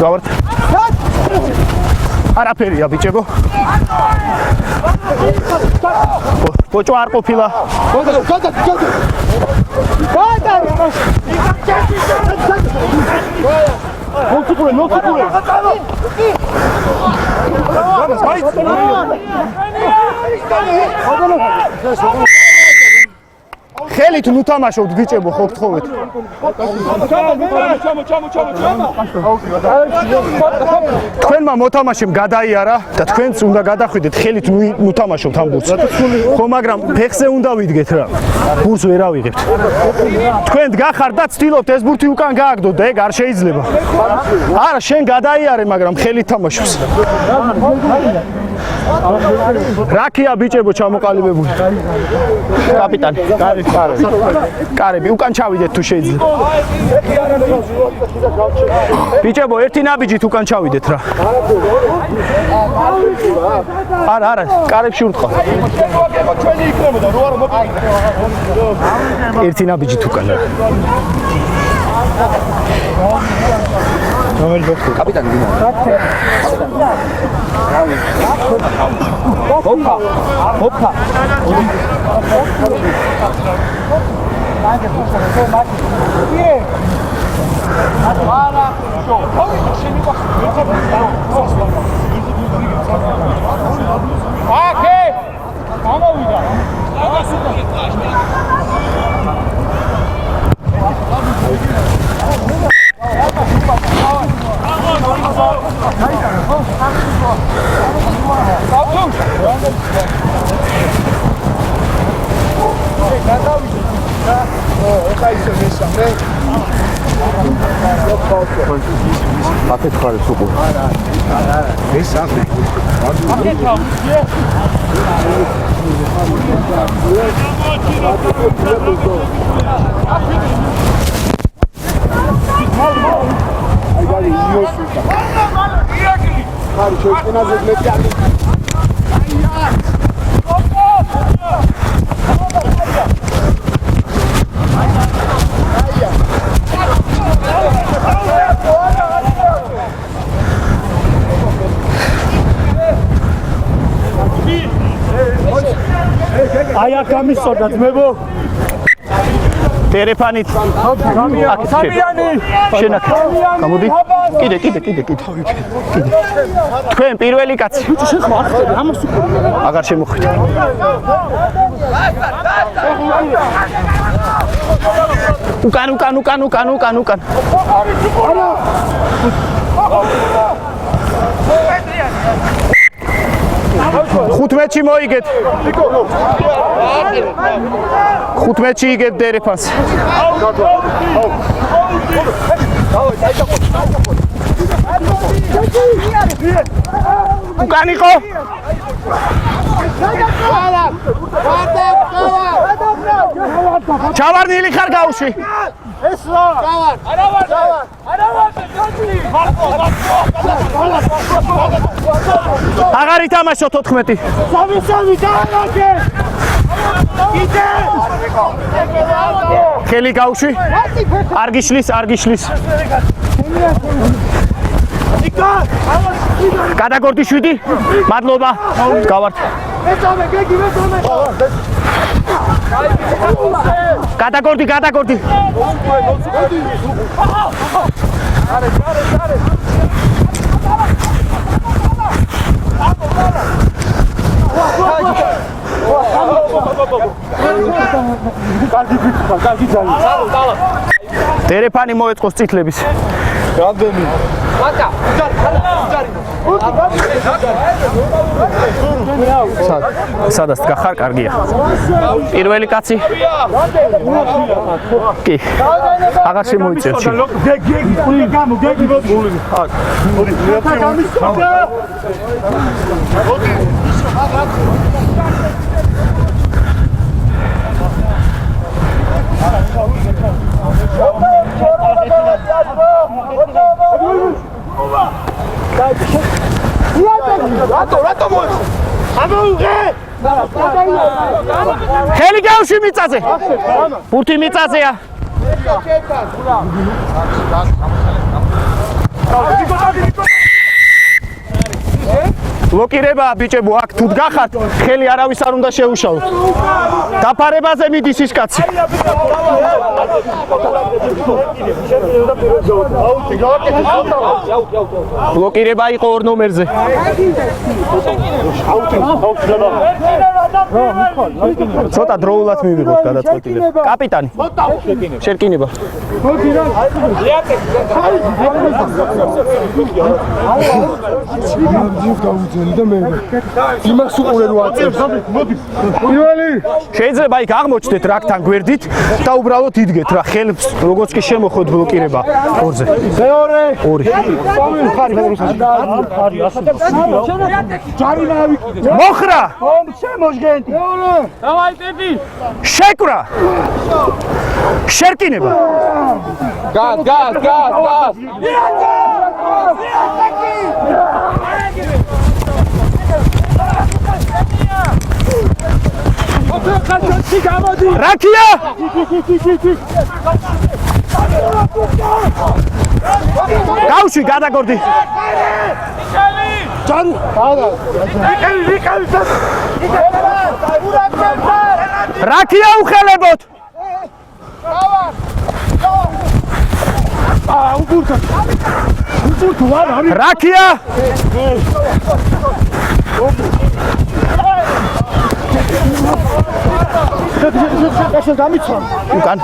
D: დავართ არაფერია ბიჭებო ბოჭო არ ყოფილა ხელით ნუ თამაშობთ ბიჭებო ხო გთხოვეთ თქვენმა მოთამაშემ გადაიარა და თქვენც უნდა გადახვიდეთ ხელით ნუ თამაშობთ ამ ბურთს ხო მაგრამ ფეხზე უნდა ვიდგეთ რა ბურთს ვერ ავიღებთ თქვენ გახართ და ცდილობთ ეს ბურთი უკან გააგდოთ და ეგ არ შეიძლება არა შენ გადაიარე მაგრამ ხელით თამაშობს რაკია ბიჭებო ჩამოყალიბებული კაპიტანი კარები უკან ჩავიდეთ თუ შეიძლება ბიჭებო ერთი ნაბიჯით უკან ჩავიდეთ რა არა კარებში ურტყვა ერთი ნაბიჯით უკან კაპიტანი ოპა Paket kare suku. Bisa.
C: აი აქ გამისწორდა ძმებო
D: ტელეფონით სამიანი შენაკ გამოდი კიდე თქვენ პირველი კაცი შეხო ამას აღარ შემოხვით უკან. 15-ში მოიგეთ. 15-ში იგებ დერეფანს. უკან იყო. ჩავარდნილი ხარ გაუში. აღარ ითამაშო 14. ხელი გაუში. არ გიშლის. გადაგორდი 7. მადლობა. გავართ. გადაგორდი. დერეფანი მოეწყოს წითლების.
C: რამდენი?
D: სადაც გახარ კარგია. პირველი კაცი. კი. აღარ შემოიწევ. ხელი გაუში მიწაზე. ბურთი მიწაზეა. ბლოკირება ბიჭებო, აქ თუ დგახართ, ხელი არავის არ უნდა შეუშალოთ. დაფარებაზე მიდის ის კაცი. ბლოკირება იყო 2 ნომერზე. ცოტა დროულად მივიღოთ გადაწყვეტილება. კაპიტანი. შერკინება.
C: გავუძენი და მე იმას უყურე რო აწევს. პირველი
D: შეიძლება იქ აღმოჩნდეთ რაკთან გვერდით და უბრალოდ იდგეთ რა ხელს როგორც კი შემოხოთ ბლოკირება 2-ზე.
C: მეორე
D: 2.
C: ჯარი ნავიკიდე.
D: მოხრა.
C: შემოჟგენდი. დავაი ტეპი.
D: შეკვრა. შერკინება.
C: გას.
D: რაკია. გავში გადაგორდი. რაკია უხელებოთ. რაკია.
C: ესე გამიცან.
D: უკან.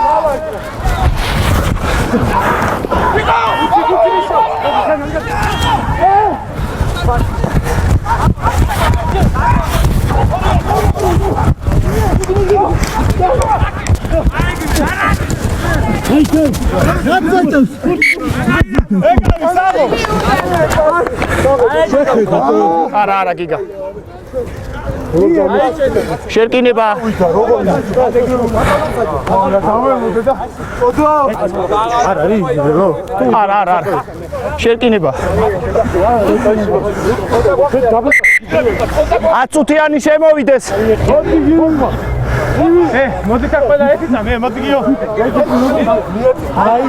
D: არა გიგა. შერკინება. არა. შერკინება. აწუთიანი შემოვიდეს.
C: მოდი ყველა ეხიცა მე მოდი გიო. აი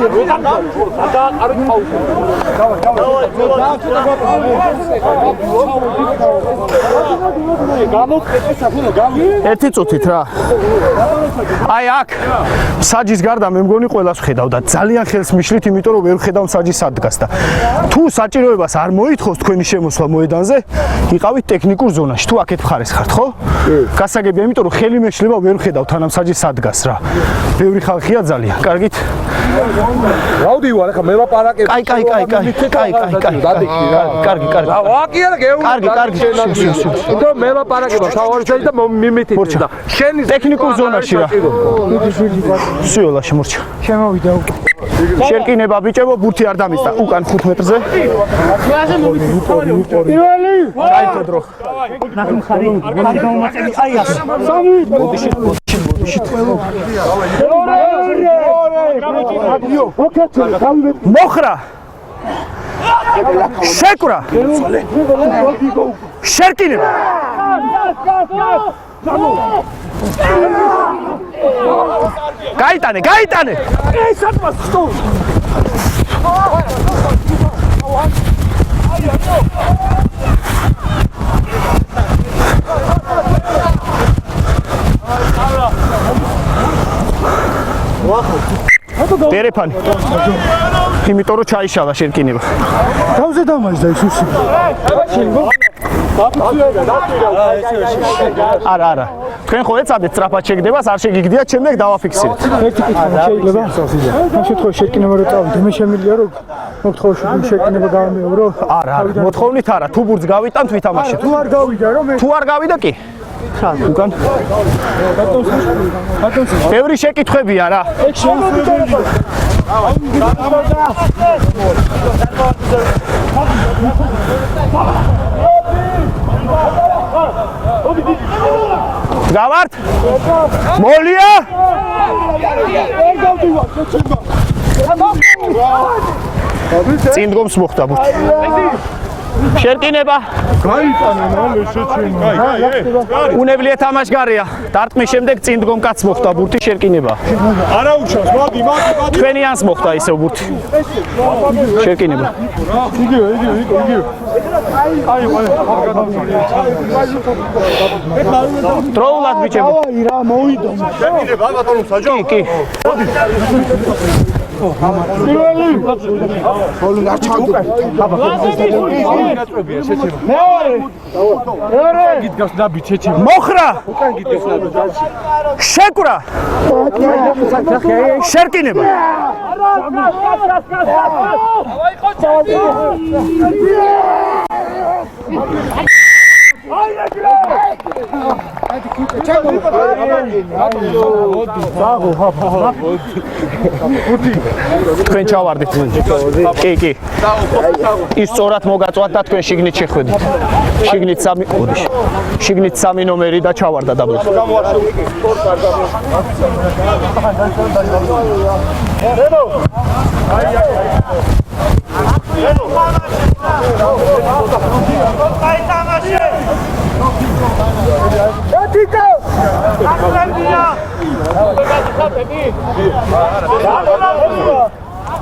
D: ერთი წუთით რა. აი აქ საჯის გარდა მე მგონი ყველას ხედავ და ძალიან ხელს მიშლით, იმიტომ რომ ვერ ხედავ საჯის სად დგას და თუ საჭიროებას არ მოითხოვს თქვენი შემოსვლა მოედანზე, იყავით ტექნიკურ ზონაში. თუ აქეთ მხარეს ხართ, ხო? გასაგებია, იმიტომ რომ ხელი მეშლება ვერ ვხედავ თანამსაჯი სადგას რა. ბევრი ხალხია ძალიან. კარგით.
C: რავდივარ ახლა მე ვაპარაკებ.
D: კაი. კარგი.
C: ვაკი არა გეუბნები.
D: კარგი.
C: იმიტომ მე ვაპარაკებ თავარჯაი და მიმითით და შენი
D: ტექნიკურ ზონაში რა. სიოლაში მორჩა.
E: შემოვიდა უკვე.
D: შერკინება ბიჭებო, ბურთი არ დამისდა. უკან 5 მეტრზე.
E: პირველი.
D: კაითო დრო.
E: ნახმხარი გამომაწები. აი ასე.
D: მოხრა. შეკვრა. შერკინება. გაიტანე.
E: ეს საქმე ხო.
D: დერეფანი. იმიტომ რომ ჩაიშალა შერკინება.
E: თავზე დამაჯდა ის უსი.
D: არა. თქვენ ხო ეცადეთ სწრაფად შეგდებას, არ შეგიგდიათ, შემდეგ დავაფიქსირეთ.
E: ერთი კითხვა შეიძლება? ამ შემთხვევაში შეკინება რო წავიდე, მე შემიძლია რომ მოთხოვში შეკინება გამეუბრო?
D: არა, მოთხოვნით არა, თუ ბურთს გავიტანთ ვითამაშეთ.
E: თუ არ გავიდა რომ მე
D: თუ არ გავიდა კი? უკან. ბევრი შეკითხვებია რა. გავართ? მოლია? წინ დგომს მოხდა ბურთი. შერკინება.
C: გაიტანა მალე შეჩვენა.
D: უნებლიე თამაშგარია. დარტყმის შემდეგ წინ დგომ კაცს მოხდა ბურთი შერკინება.
C: არა უჩას, მაგი.
D: თქვენიანს მოხდა ისევ ბურთი. შერკინება.
C: იგივე.
D: დროულად ბიჭებო.
E: აი რა მოვიდო.
C: შეკინება ბატონო საჯო.
D: კი.
C: პირველი. ბოლო არ ჩავდო. მეორე. გიდგას ნაბი ჩეჩე.
D: მოხრა. შეკვრა. შერკინება. თქვენ ჩავარდით. კი. ის სწორად მოგაწვათ და თქვენ შიგნით შეხვედით. შიგნით 3 ნომერი და ჩავარდა დაბლა.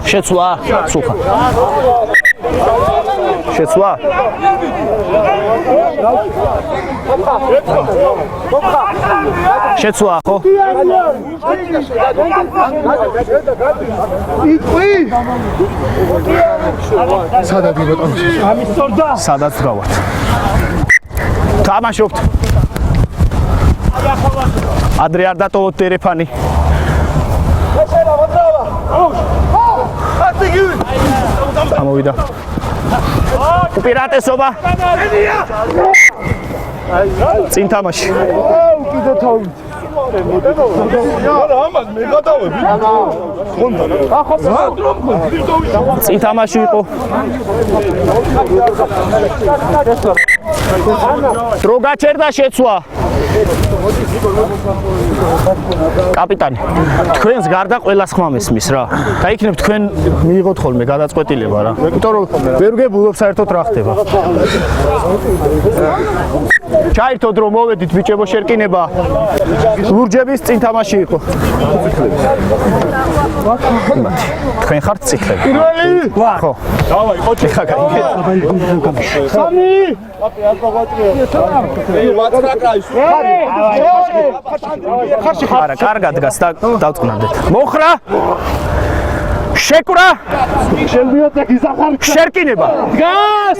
D: შეცვლა, სუფა. შეცვლა. შეცვლა, ხო?
C: სადაც ბატონო.
D: სადაც გავართ. თამაშობთ. ადრე არ დატოვოთ დერეფანი. ამოვიდა. უპირატესობა. წინ თამაში.
E: კიდე თავი.
C: არა ამას მე გადავები.
D: წინ თამაში იყო. დრო გაჩერდა შეცვლა. კაპიტანი, თქვენს გარდა ყველას ხმა მესმის რა. და იქნებ თქვენ მიიღოთ ხოლმე გადაწყვეტილება რა. იმიტომ რომ ვერ გებულობ საერთოდ რა ხდება. ჩაირთო დრო მოვედით ბიჭებო შერკინება. ლურჯების წინ თამაში იყო. თქვენ ხართ ციკლები.
C: პირველი.
D: ხო.
C: დავაი ყოჩი.
D: ხა გაიგეთ.
E: სამი.
D: არა, კარგად დგას და დავწყნანდეთ. მოხრა. შეკვრა.
E: შენ მიაწე გიზახარ.
D: შერკინება.
E: გას!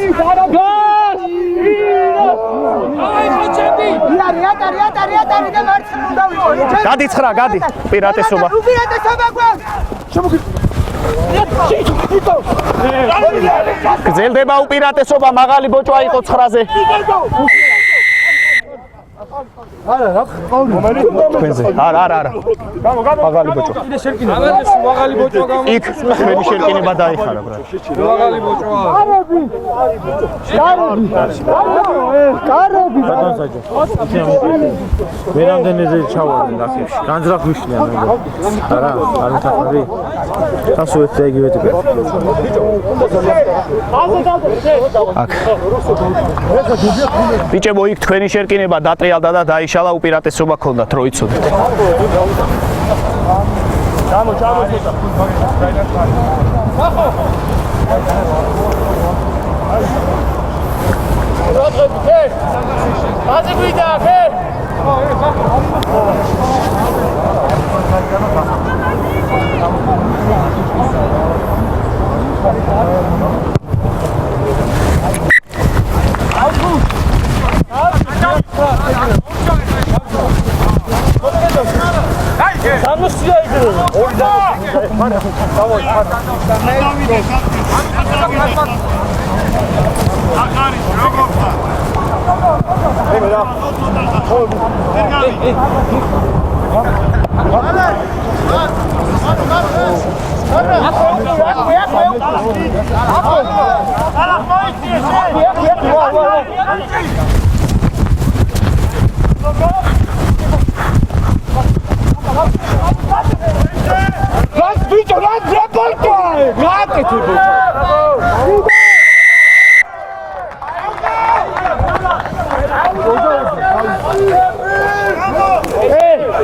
D: გადიცხრა, გადი. უპირატესობა. გრძელდება უპირატესობა, მაღალი ბოჭვა იყო 9-ზე. თქვენზე. არა. მაღალი ბოჭვა. იქ თქვენი შერკინება დაიხარა, ბრატ. მაღალი ბოჭვა. კარები.
F: ვერამდენზე ჩავარდი ნახევში. განძრახ ვიშლიან მე. არა, არ მithaqები. ასო ეს იგივე ტიპი.
D: აქ. ბიჭებო, იქ თქვენი შერკინება დატრიალდა და დაიშალა, უპირატესობა ქონდათ, რო იცოდეთ.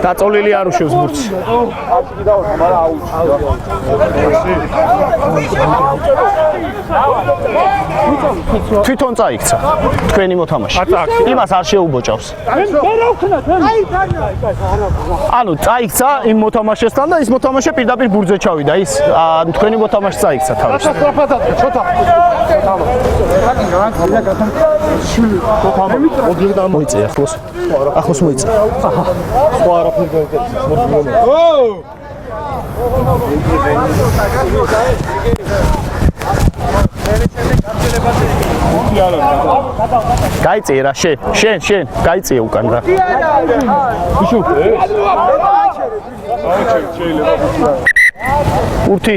D: დაწოლილი არ უშევს ბურთს. თვითონ წაიქცა თქვენი მოთამაშე. იმას არ შეუბოჭავს. ანუ წაიქცა იმ მოთამაშესთან და ის მოთამაშე პირდაპირ ბურთზე ჩავიდა. ის თქვენი მოთამაშე წაიქცა თავის. მოიწე ახლოს მოიწე. სხვა არაფერი გაიწე რა შენ გაიწე უკან რა. ურთი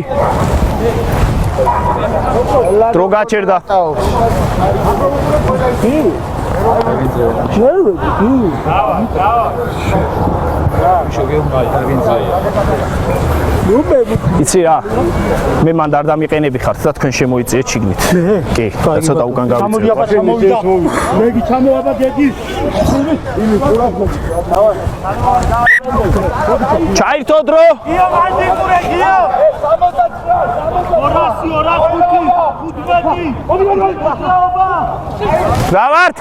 D: დრო გაჩერდა. იცი რა, მე მანდ არ დამიყენები ხართ და თქვენ შემოიწიეთ შიგნით. კი, ცოტა უკან გავიწევ.
C: მეგი ჩამოაბადები.
D: ჩაირთო დრო. დავართ.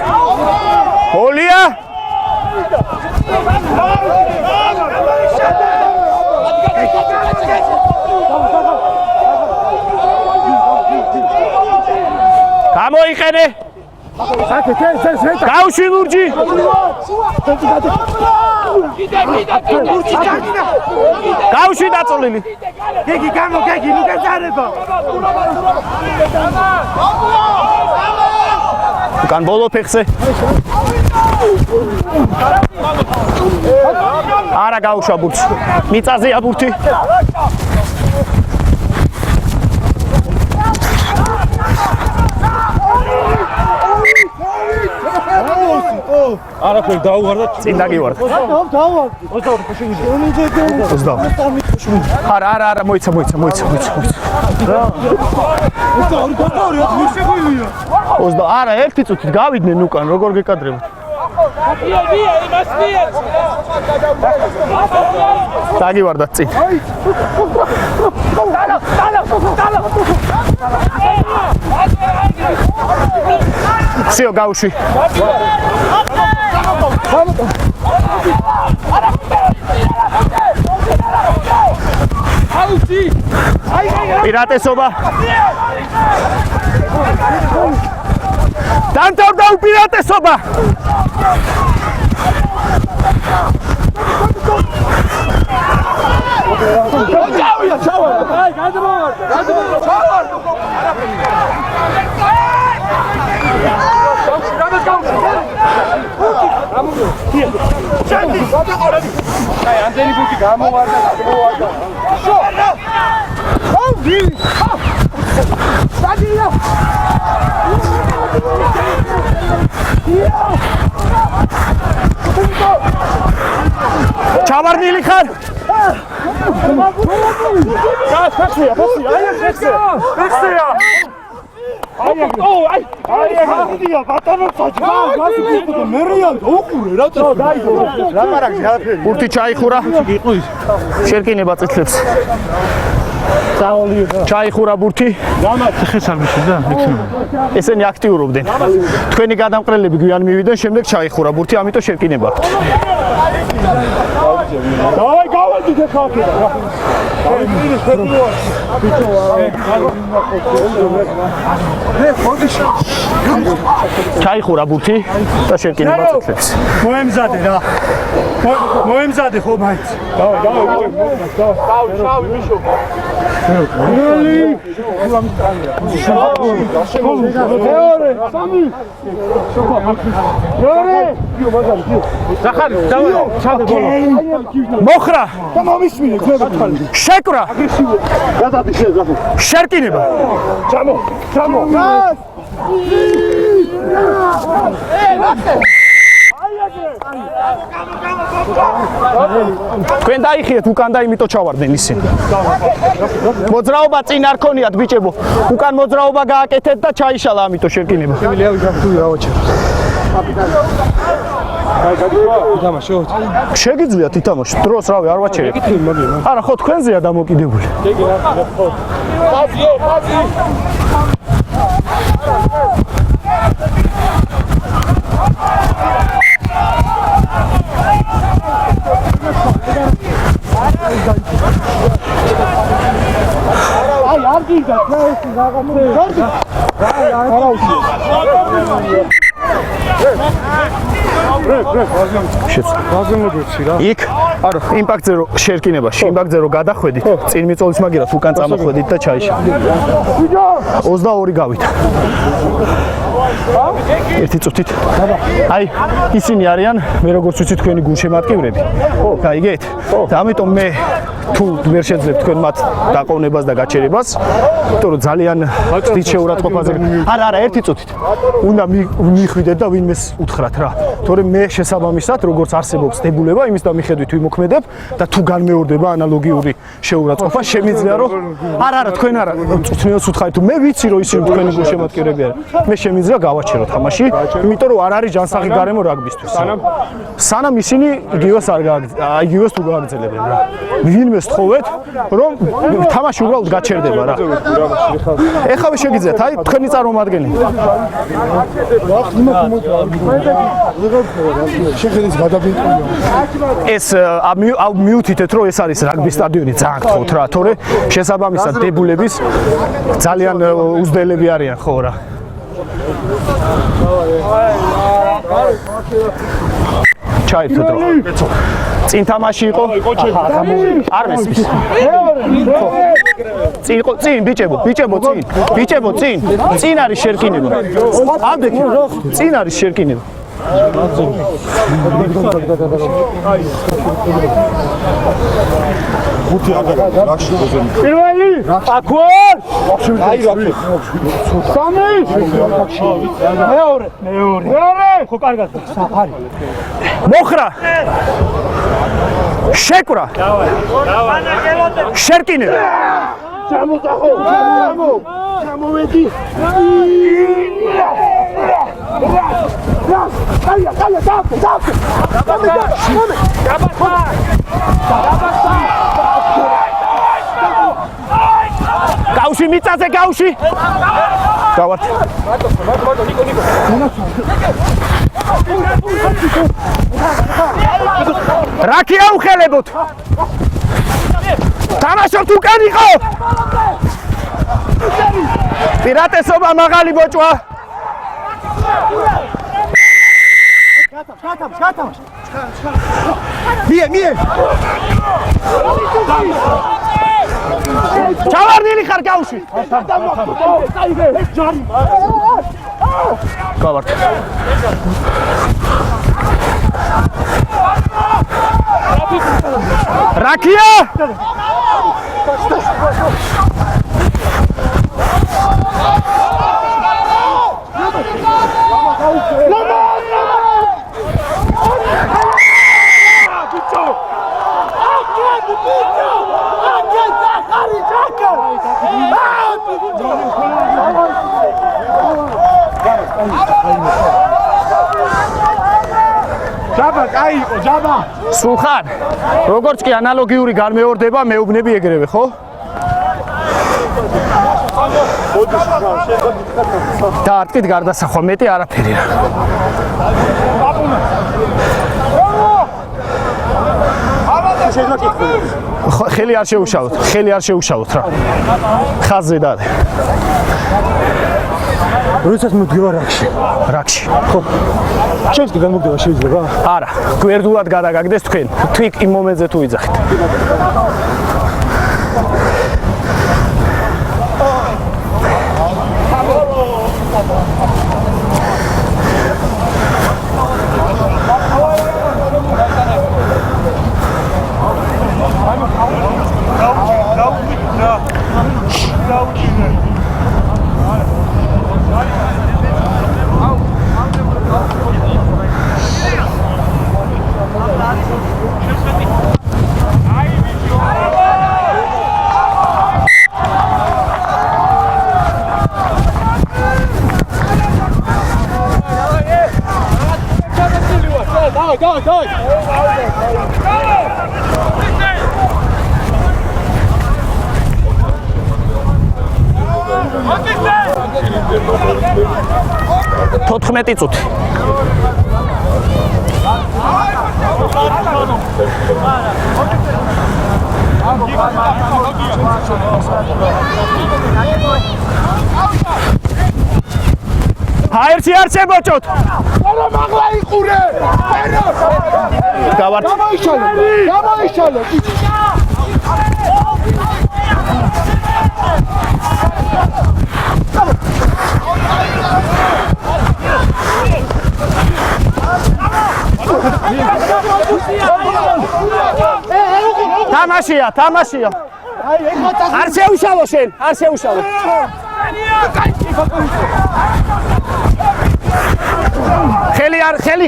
D: ოლია. გამოიყენე. გავში ლურჯი. გავში დაწოლილი.
C: გეგი გამო გეგი ნუ გაზარება.
D: უკან ბოლო ფეხზე. არა გაუშვა ბურთს. მიწაზეა ბურთი.
F: არაფერი დაუვარდა.
D: წინ დაგივარდა. არა მოიცა. არა ერთი წუთით გავიდნენ უკან, როგორ გეკადრებთ? დაგივარდა წინ. всё გავუშვი. პირატესობა. დამთავრდა უპირატესობა.
C: ამდენი გუთი გამოვარდა.
D: ჩავარდნილი ხარ? ბურთი ჩაიხურა. შერკინება წითლებს. ჩაიხურა ბურთი. ესენი აქტიურობდნენ. თქვენი გადამყრელები გვიან მივიდნენ, შემდეგ ჩაიხურა ბურთი, ამიტომ შერკინება აქვთ.
C: დავაი გავედით ახლა აქედან.
D: ჩაიხურა ბურთი და შერკინება წითლებს.
E: მოემზადე რა. მოემზადე ხო მაინც.
C: დავი მიშო. მეორე, სამი. მეორე.
E: ზახარი, დავაი, ჩადე ბოლო.
D: მოხრა,
C: და მომისმინე ხება თვალი.
D: შეკრა,
C: გადადი შეგახო.
D: შერკინება.
C: ჩამო.
D: თქვენ დაიხიეთ უკან და იმიტო ჩავარდნენ ისინი. მოძრაობა წინ არ ქონიათ ბიჭებო. უკან მოძრაობა გააკეთეთ და ჩაიშალა ამიტო შერკინება. შეგიძლიათ ითამაშოთ დროს, რავი, არ ვაჩერებ. არა, ხო თქვენზეა დამოკიდებული.
C: არ გიგა, ეს რაღაცა.
D: იქ არა იმპაქტზე რო შერკინებაში იმპაქტზე რო გადახვედით წინ მიწოლის მაგერად უკან წამოხვედით და ჩაიშალეთ 22 გავით ერთი წუთით აი ისინი არიან მე როგორც ვიცი თქვენი გულშემატკივრები გაიგეთ და ამიტომ მე თუ ვერ შეძლებთ თქვენ მათ დაყოვნებას და გაჩერებას იმიტომ რომ ძალიან დიდ შეურაცხყოფაზე არა ერთი წუთით უნდა მიხვიდეთ და ვინმეს უთხრათ რა თორემ მე შესაბამისად როგორც არსებობს დებულება იმის და მიხედვით ვიმოქმედებ და თუ განმეორდება ანალოგიური შეურაცხყოფა შემიძლია რომ არა თქვენ არა წუთნიოს უთხარით თუ მე ვიცი რომ ისინი თქვენი გულშემატკივრები არიან მე შემიძლია გავაჩერო თამაში იმიტომ რომ არ არის ჯანსაღი გარემო რაგბისთვის სანამ ისინი იგივეს არ იგივეს თუ გააგრძელებენ რა ვინმე სთხოვეთ რომ თამაში უბრალოდ გაჩერდება რა ეხლა შეგიძლიათ აი თქვენი წარმომადგენელი
C: შეხედის გადაბინტულია
D: ეს მიუთითეთ რომ ეს არის რაგბის სტადიონი ძალიან გთხოვთ რა თორე შესაბამისად დებულების ძალიან უზდელები არიან ხო რა ჩაერთოთ რომ წინ თამაში იყო არ მესმის წინ ბიჭებო წინ არის შერკინება ამდენი წინ არის შერკინება
C: გუთი აგა რაში გოზენი
D: პირველი აკوار
C: აი რაში სამი მეორე
E: ხო კარგად საფარი
D: მოხრა შეკრა შერკინება
C: ჩამოწახო ჩამოვედი
D: გავში მიწაზე გავში გავართ რაკი აუხელებოთ თამაშობთ უკან იყო პირატესობა მაღალი ბოჭვა ჩავარდილი ხარ გავუშვი. გავარდ. რაკია!
C: ჯაბა, კაი იყო, ჯაბა.
D: სულხან, როგორც კი ანალოგიური განმეორდება, მეუბნები ეგრევე, ხო? და არტკით გარდასახვა, მეტი არაფერი რა. ხელი არ შეუშალოთ რა. ხაზზე და
E: როდესაც მოვდგება
D: რაქში.
E: ხო. შენს კი განმოგდება შეიძლება?
D: არა, გვერდულად გადაგაგდეს თქვენ. თვით იმ მომენტზე თუ იძახით. წუთი. აერთი არ შებოჭოთ.
C: არა მაღლა იყურე.
D: გავართ.
C: გამოიშალე.
D: თამაშია. არ შეუშალო შენ, არ შეუშალო.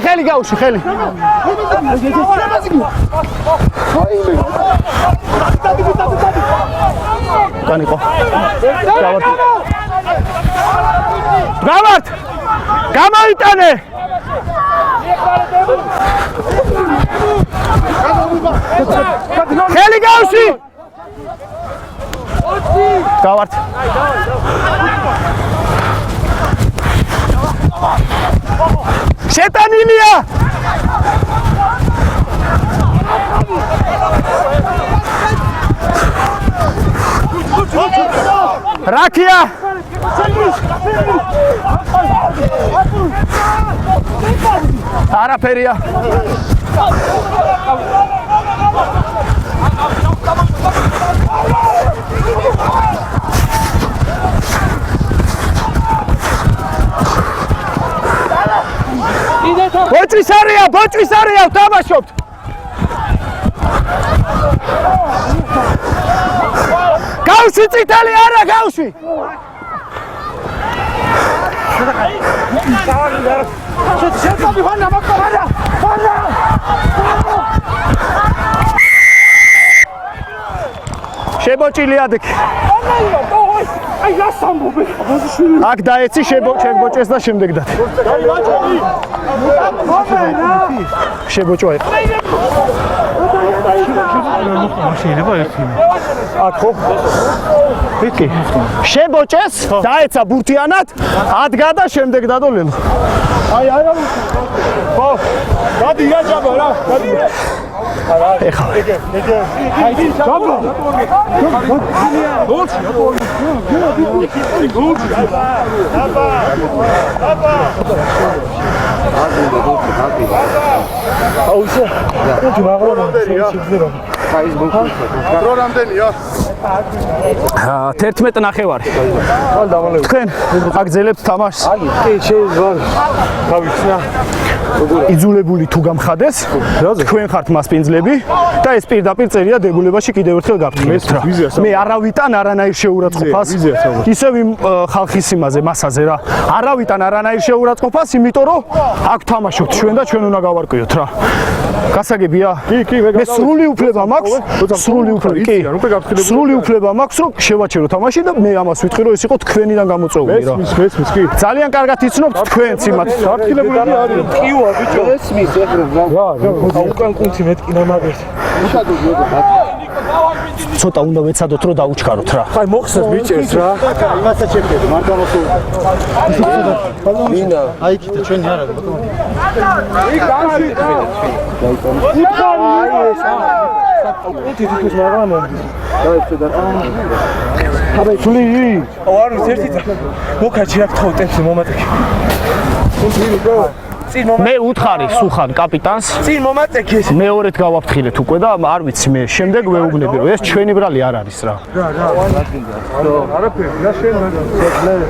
D: ხელი გაუშვი, ხელი. განიყო. გავართ. გამოიტანე. ხელი გაუშვი. გავართ. შეტანილია. რაკია. არაფერია. ბოჭვის არეა ვთამაშობთ. გავში წითელი არა გავში.
C: შეწამი ხანა მაგარა.
D: შებოჭილი ადეკ.
C: აი გასამბობე.
D: აქ დაეცი შებოჭეს და შემდეგ და. შებოჭვა იყო.
E: შეიძლება ერთი.
D: აქ ხო? ვიკი. შებოჭეს დაეცა ბურთიანად, ადგა და შემდეგ დადო ლელო.
C: აი. ხო. გადი იაჭაბა რა. გადი.
D: ეხლა.
C: აი ჯაბა. გოლში.
E: აუზა. თუ მაგალითად შეიძლება.
C: დრო რამდენია?
D: 11 ნახევარი. თქვენ აგძელებთ თამაშს?
E: კი, შეიძლება. გავიხსნა.
D: იძულებული თუ გამხადეს, თქვენ ხართ მასპინძლები და ეს პირდაპირ წერია დებულებაში კიდევ ერთხელ გაფრთხილეთ რა. მე არავიტან არანაირ შეურაცხყოფას. ისევ იმ ხალხის იმაზე, მასაზე რა. არავიტან არანაირ შეურაცხყოფას, იმიტომ რომ აქ თამაშობთ ჩვენ და ჩვენ უნდა გავარკვიოთ რა. გასაგებია?
C: კი,
D: მე სრული უფლება მაქვს, სრული უფლება მაქვს, რომ შევაჩერო თამაში და მე ამას ვიტყვი, რომ ეს იყო თქვენიდან გამოწვეული რა.
C: მესმის კი.
D: ძალიან კარგად იცნობთ თქვენც იმათ.
C: გაფრთხილებული არის.
E: კივა ბიჭო. ესმის ეხლა რა. უკან კუნთი მეტკინა მაგერს.
D: ცოტა უნდა ვეცადოთ რომ დაუჩქაროთ რა.
E: აი მოხსნას ბიჭებს რა.
C: იმასაც შეფერდ, მარტო მოსულ.
E: მინა.
B: აი კითხე ჩვენი არა ბატონო.
C: იქ განში.
E: აი ეს. კუნთი თვითონ მაგა მომდის. დაიწყდა. აბა სული. არ ვიცი ერთი მოკაჩი აქ თო ტემპზე მომატეკი.
D: მე უთხარი სუხან კაპიტანს
E: წინ მომატეკეს.
D: მეორედ გავაფრთხილეთ უკვე და არ ვიცი მე შემდეგ ვეუბნები რომ ეს ჩვენი ბრალი არ არის რა.
C: არაფერი, რა შენ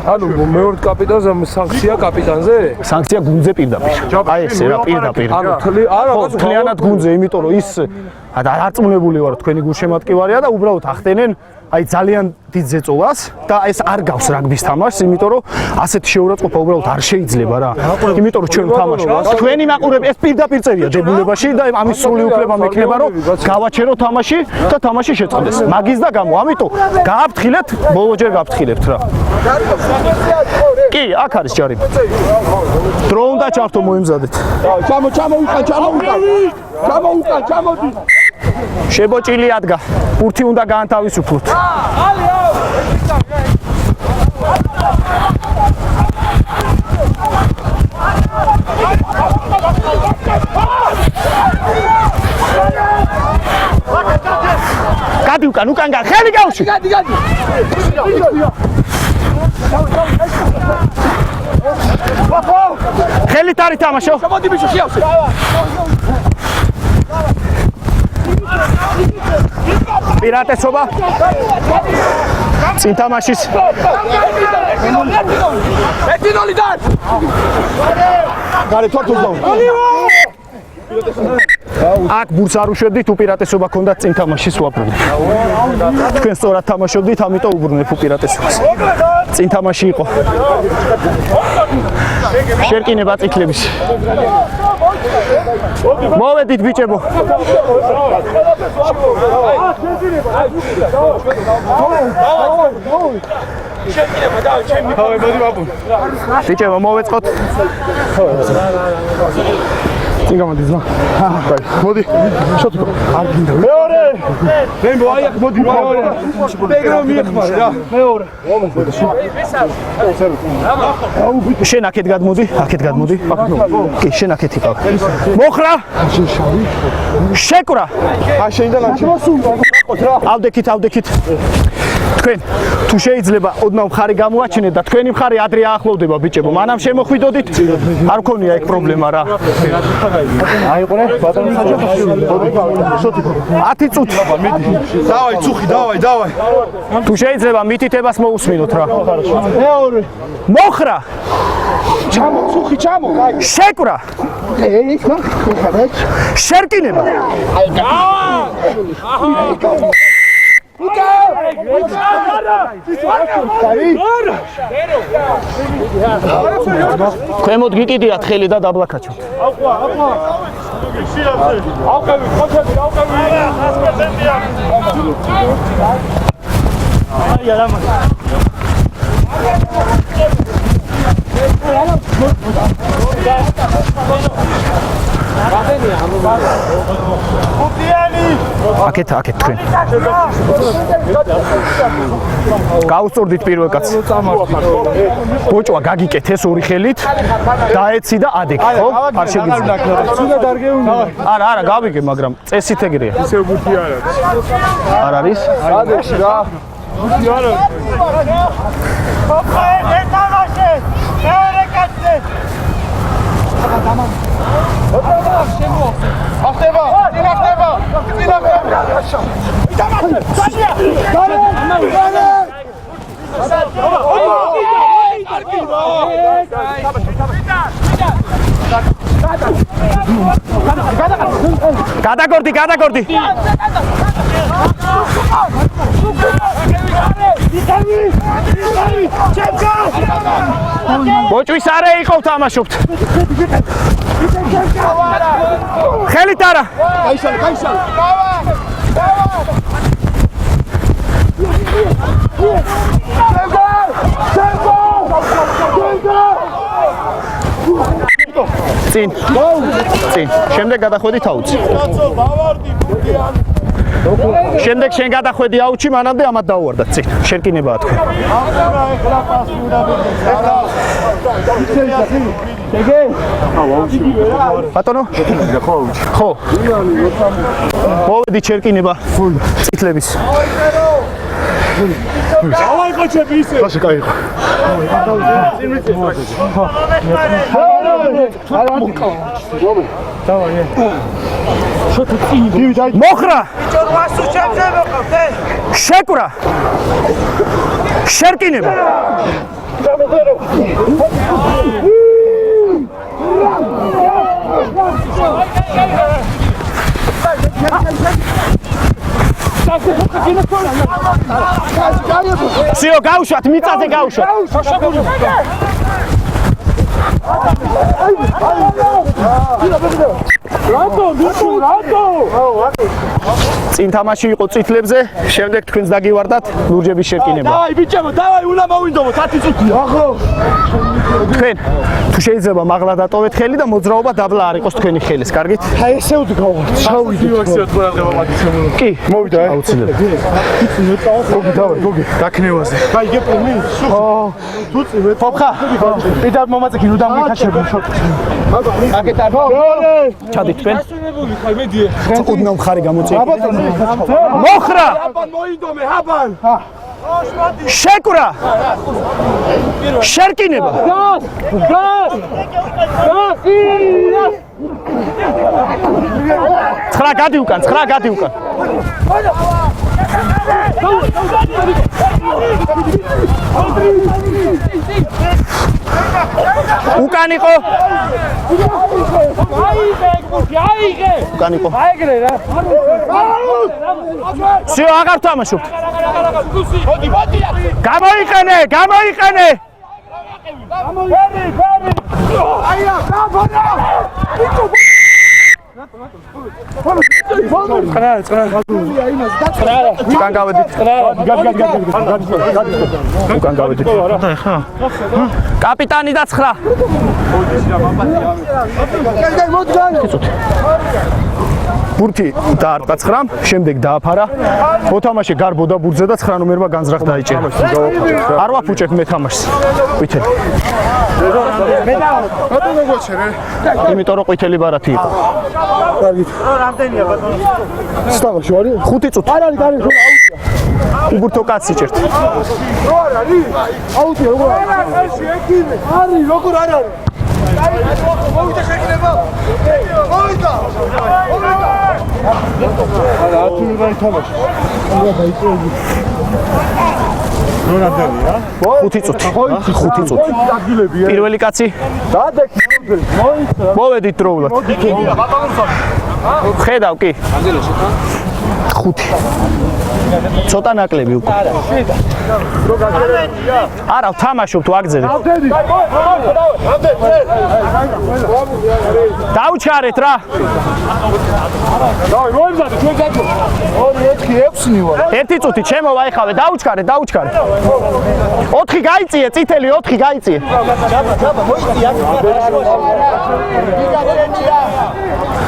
E: ანუ მეორე კაპიტანზე სანქცია კაპიტანზე?
D: სანქცია გუნდზე პირდაპირ. აი ესე რა პირდაპირ.
E: ანუ არა
D: ხო, მთლიანად გუნდზე, იმიტომ რომ ის არწმუნებული ვარ თქვენი გულშემატკივარია და უბრალოდ ახდენენ აი ძალიან დიდ ზეწოლას და ეს არ გავს რაგბის თამაშს, იმიტომ რომ ასეთი შეურაცხყოფა უბრალოდ არ შეიძლება რა. იმიტომ რომ ჩვენ ვთამაშობთ. თქვენი მაყურებელი ეს პირდაპირ წერია დებულებაში და ამის სრული უფლება მექნება რომ გავაჩერო თამაში და თამაში შეწყდეს. მაგის და გამო, ამიტომ გააფრთხილეთ, ბოლოჯერ გააფრთხილებთ რა. კი, აქ არის ჯარები. დრო უნდა ჩავთო მოემზადეთ.
C: ჩამოდი.
D: შებოჭილი ადგა. ურთი უნდა გაანთავისუფლოთ. გადი უკან ხელი გავუშვი. გადი. ხელით არის თამაშო.
C: ჩამოდი ბიჭო, შეავსე.
D: პირატესობა წინ თამაშის
C: ეტინოლიდან გარე თორთულდო
D: აქ ბურს არ უშვებდით უპირატესობა ქონდათ წინ თამაშის ვაბრუნებ თქვენ სწორად თამაშობდით ამიტომ უბრუნებ უპირატესობას წინ თამაში იყო შერკინება წითლების მოვედით ბიჭებო
C: შეკინება და ჩემი თავებოდი ვაპუნ
D: ბიჭებო მოვეწყოთ წინ გამოდის რა
C: მოდი შოთიკო არ გინდა მეორე მე მოაი აქ მოდი მეორე ეგრე მიეხმარ რა მეორე
D: შენ აქეთ გადმოდი კი შენ აქეთ იყავ მოხრა შეკვრა
C: შენიდან არ
D: ავდექით თქვენ თუ შეიძლება ოდნავ მხარი გამოაჩინეთ და თქვენი მხარი ადრე აახლოვდება ბიჭებო მანამ შემოხვიდოდით არ მქონია ეგ პრობლემა რა
C: აიყურე ბატონო შოთიკო
D: 10 წუთი
C: დავაი წუხი დავაი
D: თუ შეიძლება მითითებას მოусმინოთ რა
C: მეორე
D: მოხრა
C: ჩამო წუხი ჩამო
D: შეკვრა შერკინება ქვემოთ გიკიდიათ ხელი და დაბლაქაჩოთ აქეთ თქვენ გაუსწორდით პირველ კაცს ბოჭვა გაგიკეთ ეს ორი ხელით დაეცი და ადეკ ხო არ შეგიძლია
C: სულად არ გეუნდა
D: არა გავიგე მაგრამ წესით ეგრეა
C: ისე გუთი არ
D: არ
C: არის
D: არის
C: ადექში რა გუთი არ არის
D: გადაგორდი ბოჭვის არა იყო თამაშობთ ხელით არა
C: გაიშალე
D: წინ შემდეგ გადახვედი აუჩი შემდეგ შენ გადახვედი აუჩი მანამდე ამათ დაუვარდა წინ შერკინებაა თქვენ ბატონო ხო მოვედი შერკინება წითლების
C: დავაი ყოჩები ისე
B: ასე კაი იყო
D: მოხრა შეკვრა შერკინება სიო გავუშვათ მიწაზე გავუშვათ წინ თამაში იყო წითლებზე შემდეგ თქვენს დაგივარდათ ლურჯების შერკინება
C: დავაი ბიჭებო დავაი უნდა მოვინდომოთ 10 წუთია ახო
D: თქვენ თუ შეიძლება მაღლა დატოვეთ ხელი და მოძრაობა დაბლა არ იყოს თქვენი ხელის კარგით
C: აი ესე უნდა გავხოთ ჩავიდეთ
D: კი
C: მოვიდა
D: აუცილებლად
C: გოგი დავაი გოგი დაქნევაზე აი გეპრიმი თუ წივე
D: ხა
C: პიტარ მომაწექი ნუ დამიქაჩები აკეთა
D: ჩადით თქვენ
C: ასუნებული ხარ მედი
D: უდნა მხარი გამოწია
C: აბატონო
D: მოხრა
C: აბან მოინდომე აბან
D: შეკვრა შერკინება ცხრა გადი უკან უკან იყო სიო აღარ თამაშობ გამოიყენე უკან გავედით კაპიტანი და 9 ბურთი დაარტყა 9, შემდეგ დააფარა. მოთამაშე გარბოდა ბურთზე და 9 ნომერმა განზრახ დაიჭერა. არ ვაფუჭებ მე თამაშს. ყვითელი.
C: ბატონო გოჩერე.
D: იმიტომ რომ ყვითელი ბარათი იყო.
C: კარგით. რამდენია ბატონო? სტავაში არის?
D: 5 წუთი.
C: არ არის, არის, აუტია.
D: უბურთო კაცი ჭერთ.
C: რო არ არის? აუტია, როგორ არის? არის, როგორ არ არის? მოვიდა შეკინება. მოვიდა. არა, ათუნი თამაში. უნდა დაიწყო. რო რამდენია?
D: 5 წუთი. 5 წუთი. პირველი კაცი.
C: დადექი.
D: მოვედით დროულად. ხედავ კი. 5. ცოტა ნაკლები უკვე. არა, თამაშობ თუ აგზელებ. დაუჩარეთ რა.
C: დავი, მოიმზადე, ჩვენ გაკეთე. 2-1-6-ნი ვარ.
D: 1 წუთი ჩემო ვაიხავე, დაუჩქარე. 4 გაიწიე, წითელი 4 გაიწიე.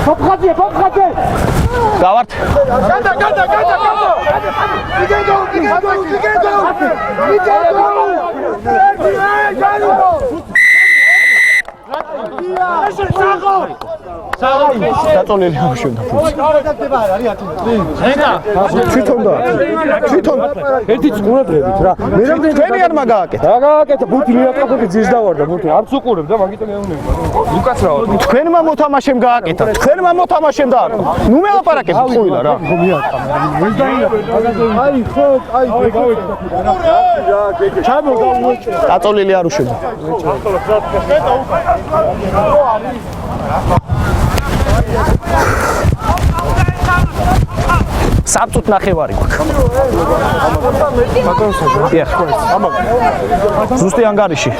C: ფოფხატია.
D: გავართ.
C: გადა.
D: დაწოლილი აღშენდა ფულს. თვითონ და თვითონ
E: ერთი წუნადრებით რა.
D: მე რამდენი თქვენი არ მაგააკეთ.
E: რა გააკეთა ბუთი მიაკაფოთ ძის დავარდა ბუთი. არც უყურებ და მაგით მეუბნება. ლუკას რა.
D: თქვენმა მოთამაშემ გააკეთა. თქვენმა მოთამაშემ დააკეთა. ნუ მელაპარაკებ ყუილა რა.
C: აი ხო, აი გავიქ. ჩამო დავუჭე.
D: დაწოლილი არ უშენდა. საბწუთ ნახევარი გვაქვს. ზუსტი ანგარიში.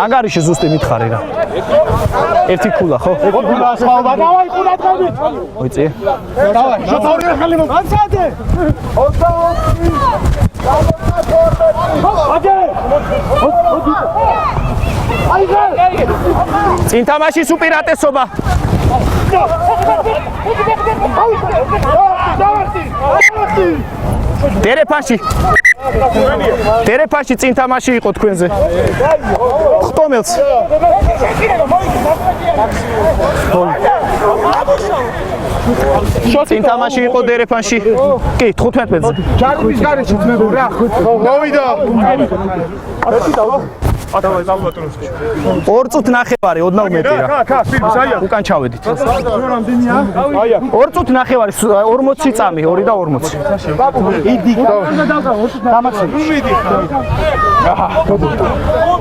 D: ანგარიში ზუსტი მითხარი რა. ერთი ქულა ხო?
C: დავაი ყურად გავით.
D: მოიწია.
C: დავაი. შოთორი ხელი მომცადე. 20.
D: წინ თამაშის უპირატესობა. დერეფანში წინ თამაში იყო თქვენზე. ხტომელს. წინ თამაში იყო დერეფანში. კი, 15-ზე.
C: ჯარების გარეშე ძმებო რა. მოვიდა.
D: ორ წუთ ნახევარი, ოდნავ მეტი რა. უკან ჩავედით. ორ წუთ ნახევარი, 40 წამი, 2 და 40.
C: იდი. დამაცი.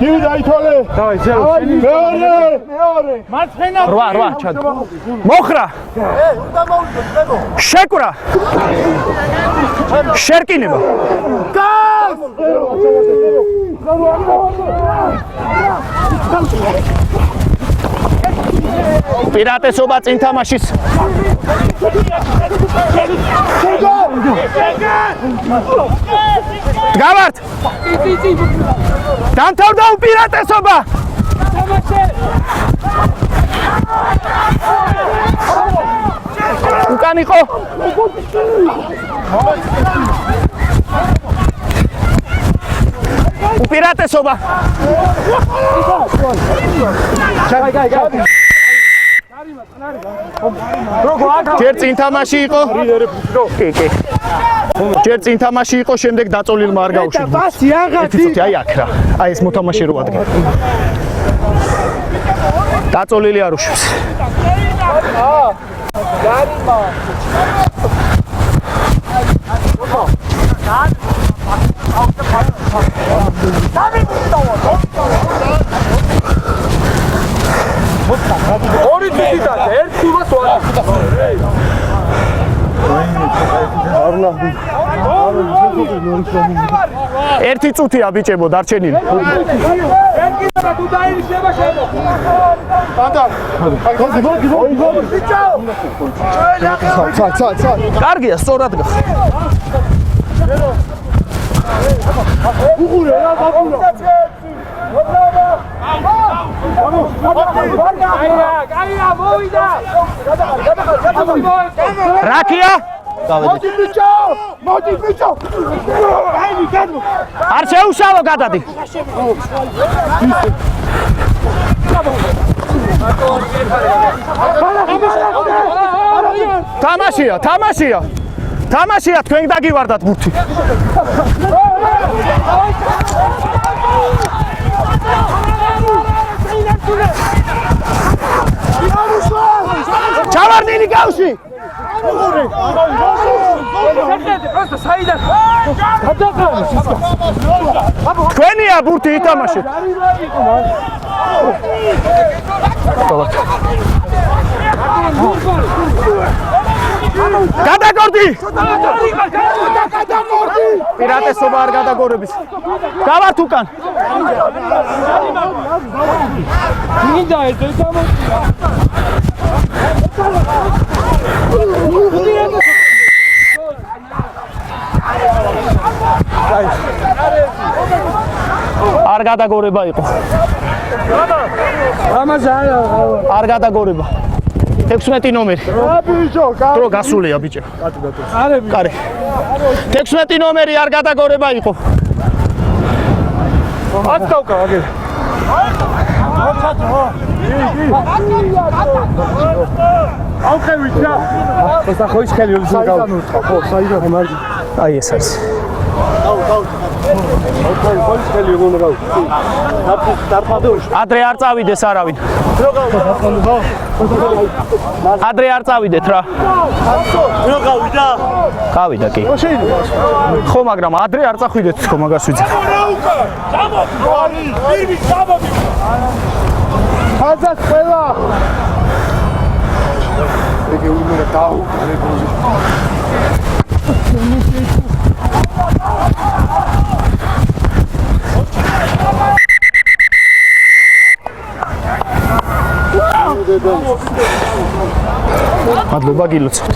C: გივი დაითვალე. დავაი, მეორე. მარცხენა.
D: 8 ჩად. მოხრა. შეკვრა. შერკინება.
C: გას!
D: პირატესობა წინ თამაშის. დგავართ. დამთავრდა უპირატესობა. უკან იყო. უპირატესობა. ჯერ წინ თამაში იყო. კი. ჯერ წინ თამაში იყო, შემდეგ დაწოლილმა არ გაუშვით.
C: პასი აღარ
D: ცოტა აი აქ რა. აი ეს მოთამაშე რო ადგენ. დაწოლილი არ უშვებს.
E: ორი წუთი და ერთ ქულას ვარ.
D: ერთი წუთია ბიჭებო დარჩენილი. კარგია, სწორად გახ.
C: უყურე რა გაგულა. გაია მოვიდა.
D: რაკია?
C: მოდი ბიჭო. აი გადმო.
D: არ შეუშალო გადადი. თამაშია, თქვენ დაგივარდათ ბურთი. ჩავარდნილი გავში. თქვენია ბურთი ითამაშეთ. გადაგორდი. პირატესობა არ გადაგორების. გავართ უკან.
E: მინდა ეს დამოწია.
D: არ გადაგორება იყო. არ გადაგორება. 16 ნომერი. დრო გასულია ბიჭო. კარი. 16 ნომერი არ გადაგორება იყო.
E: აცდავკა აგერ.
C: ავხევით რა. ეს ახოის ხელი ორი ზოგავ. ხო, საიდან მარჯი.
D: აი ეს არის.
C: ხოის ხელი როგორ გავ.
A: ადრე არ წავიდეს არავინ. ადრე არ წავიდეთ რა.
C: რო გავიდა.
A: გავიდა კი.
D: ხო, მაგრამ ადრე არ წახვიდეთ თქო მაგას ვიძახ.
C: ხაზას ყველა. ეგ უმერე დაუყარე გოზი.
D: მადლობა გილოცავთ.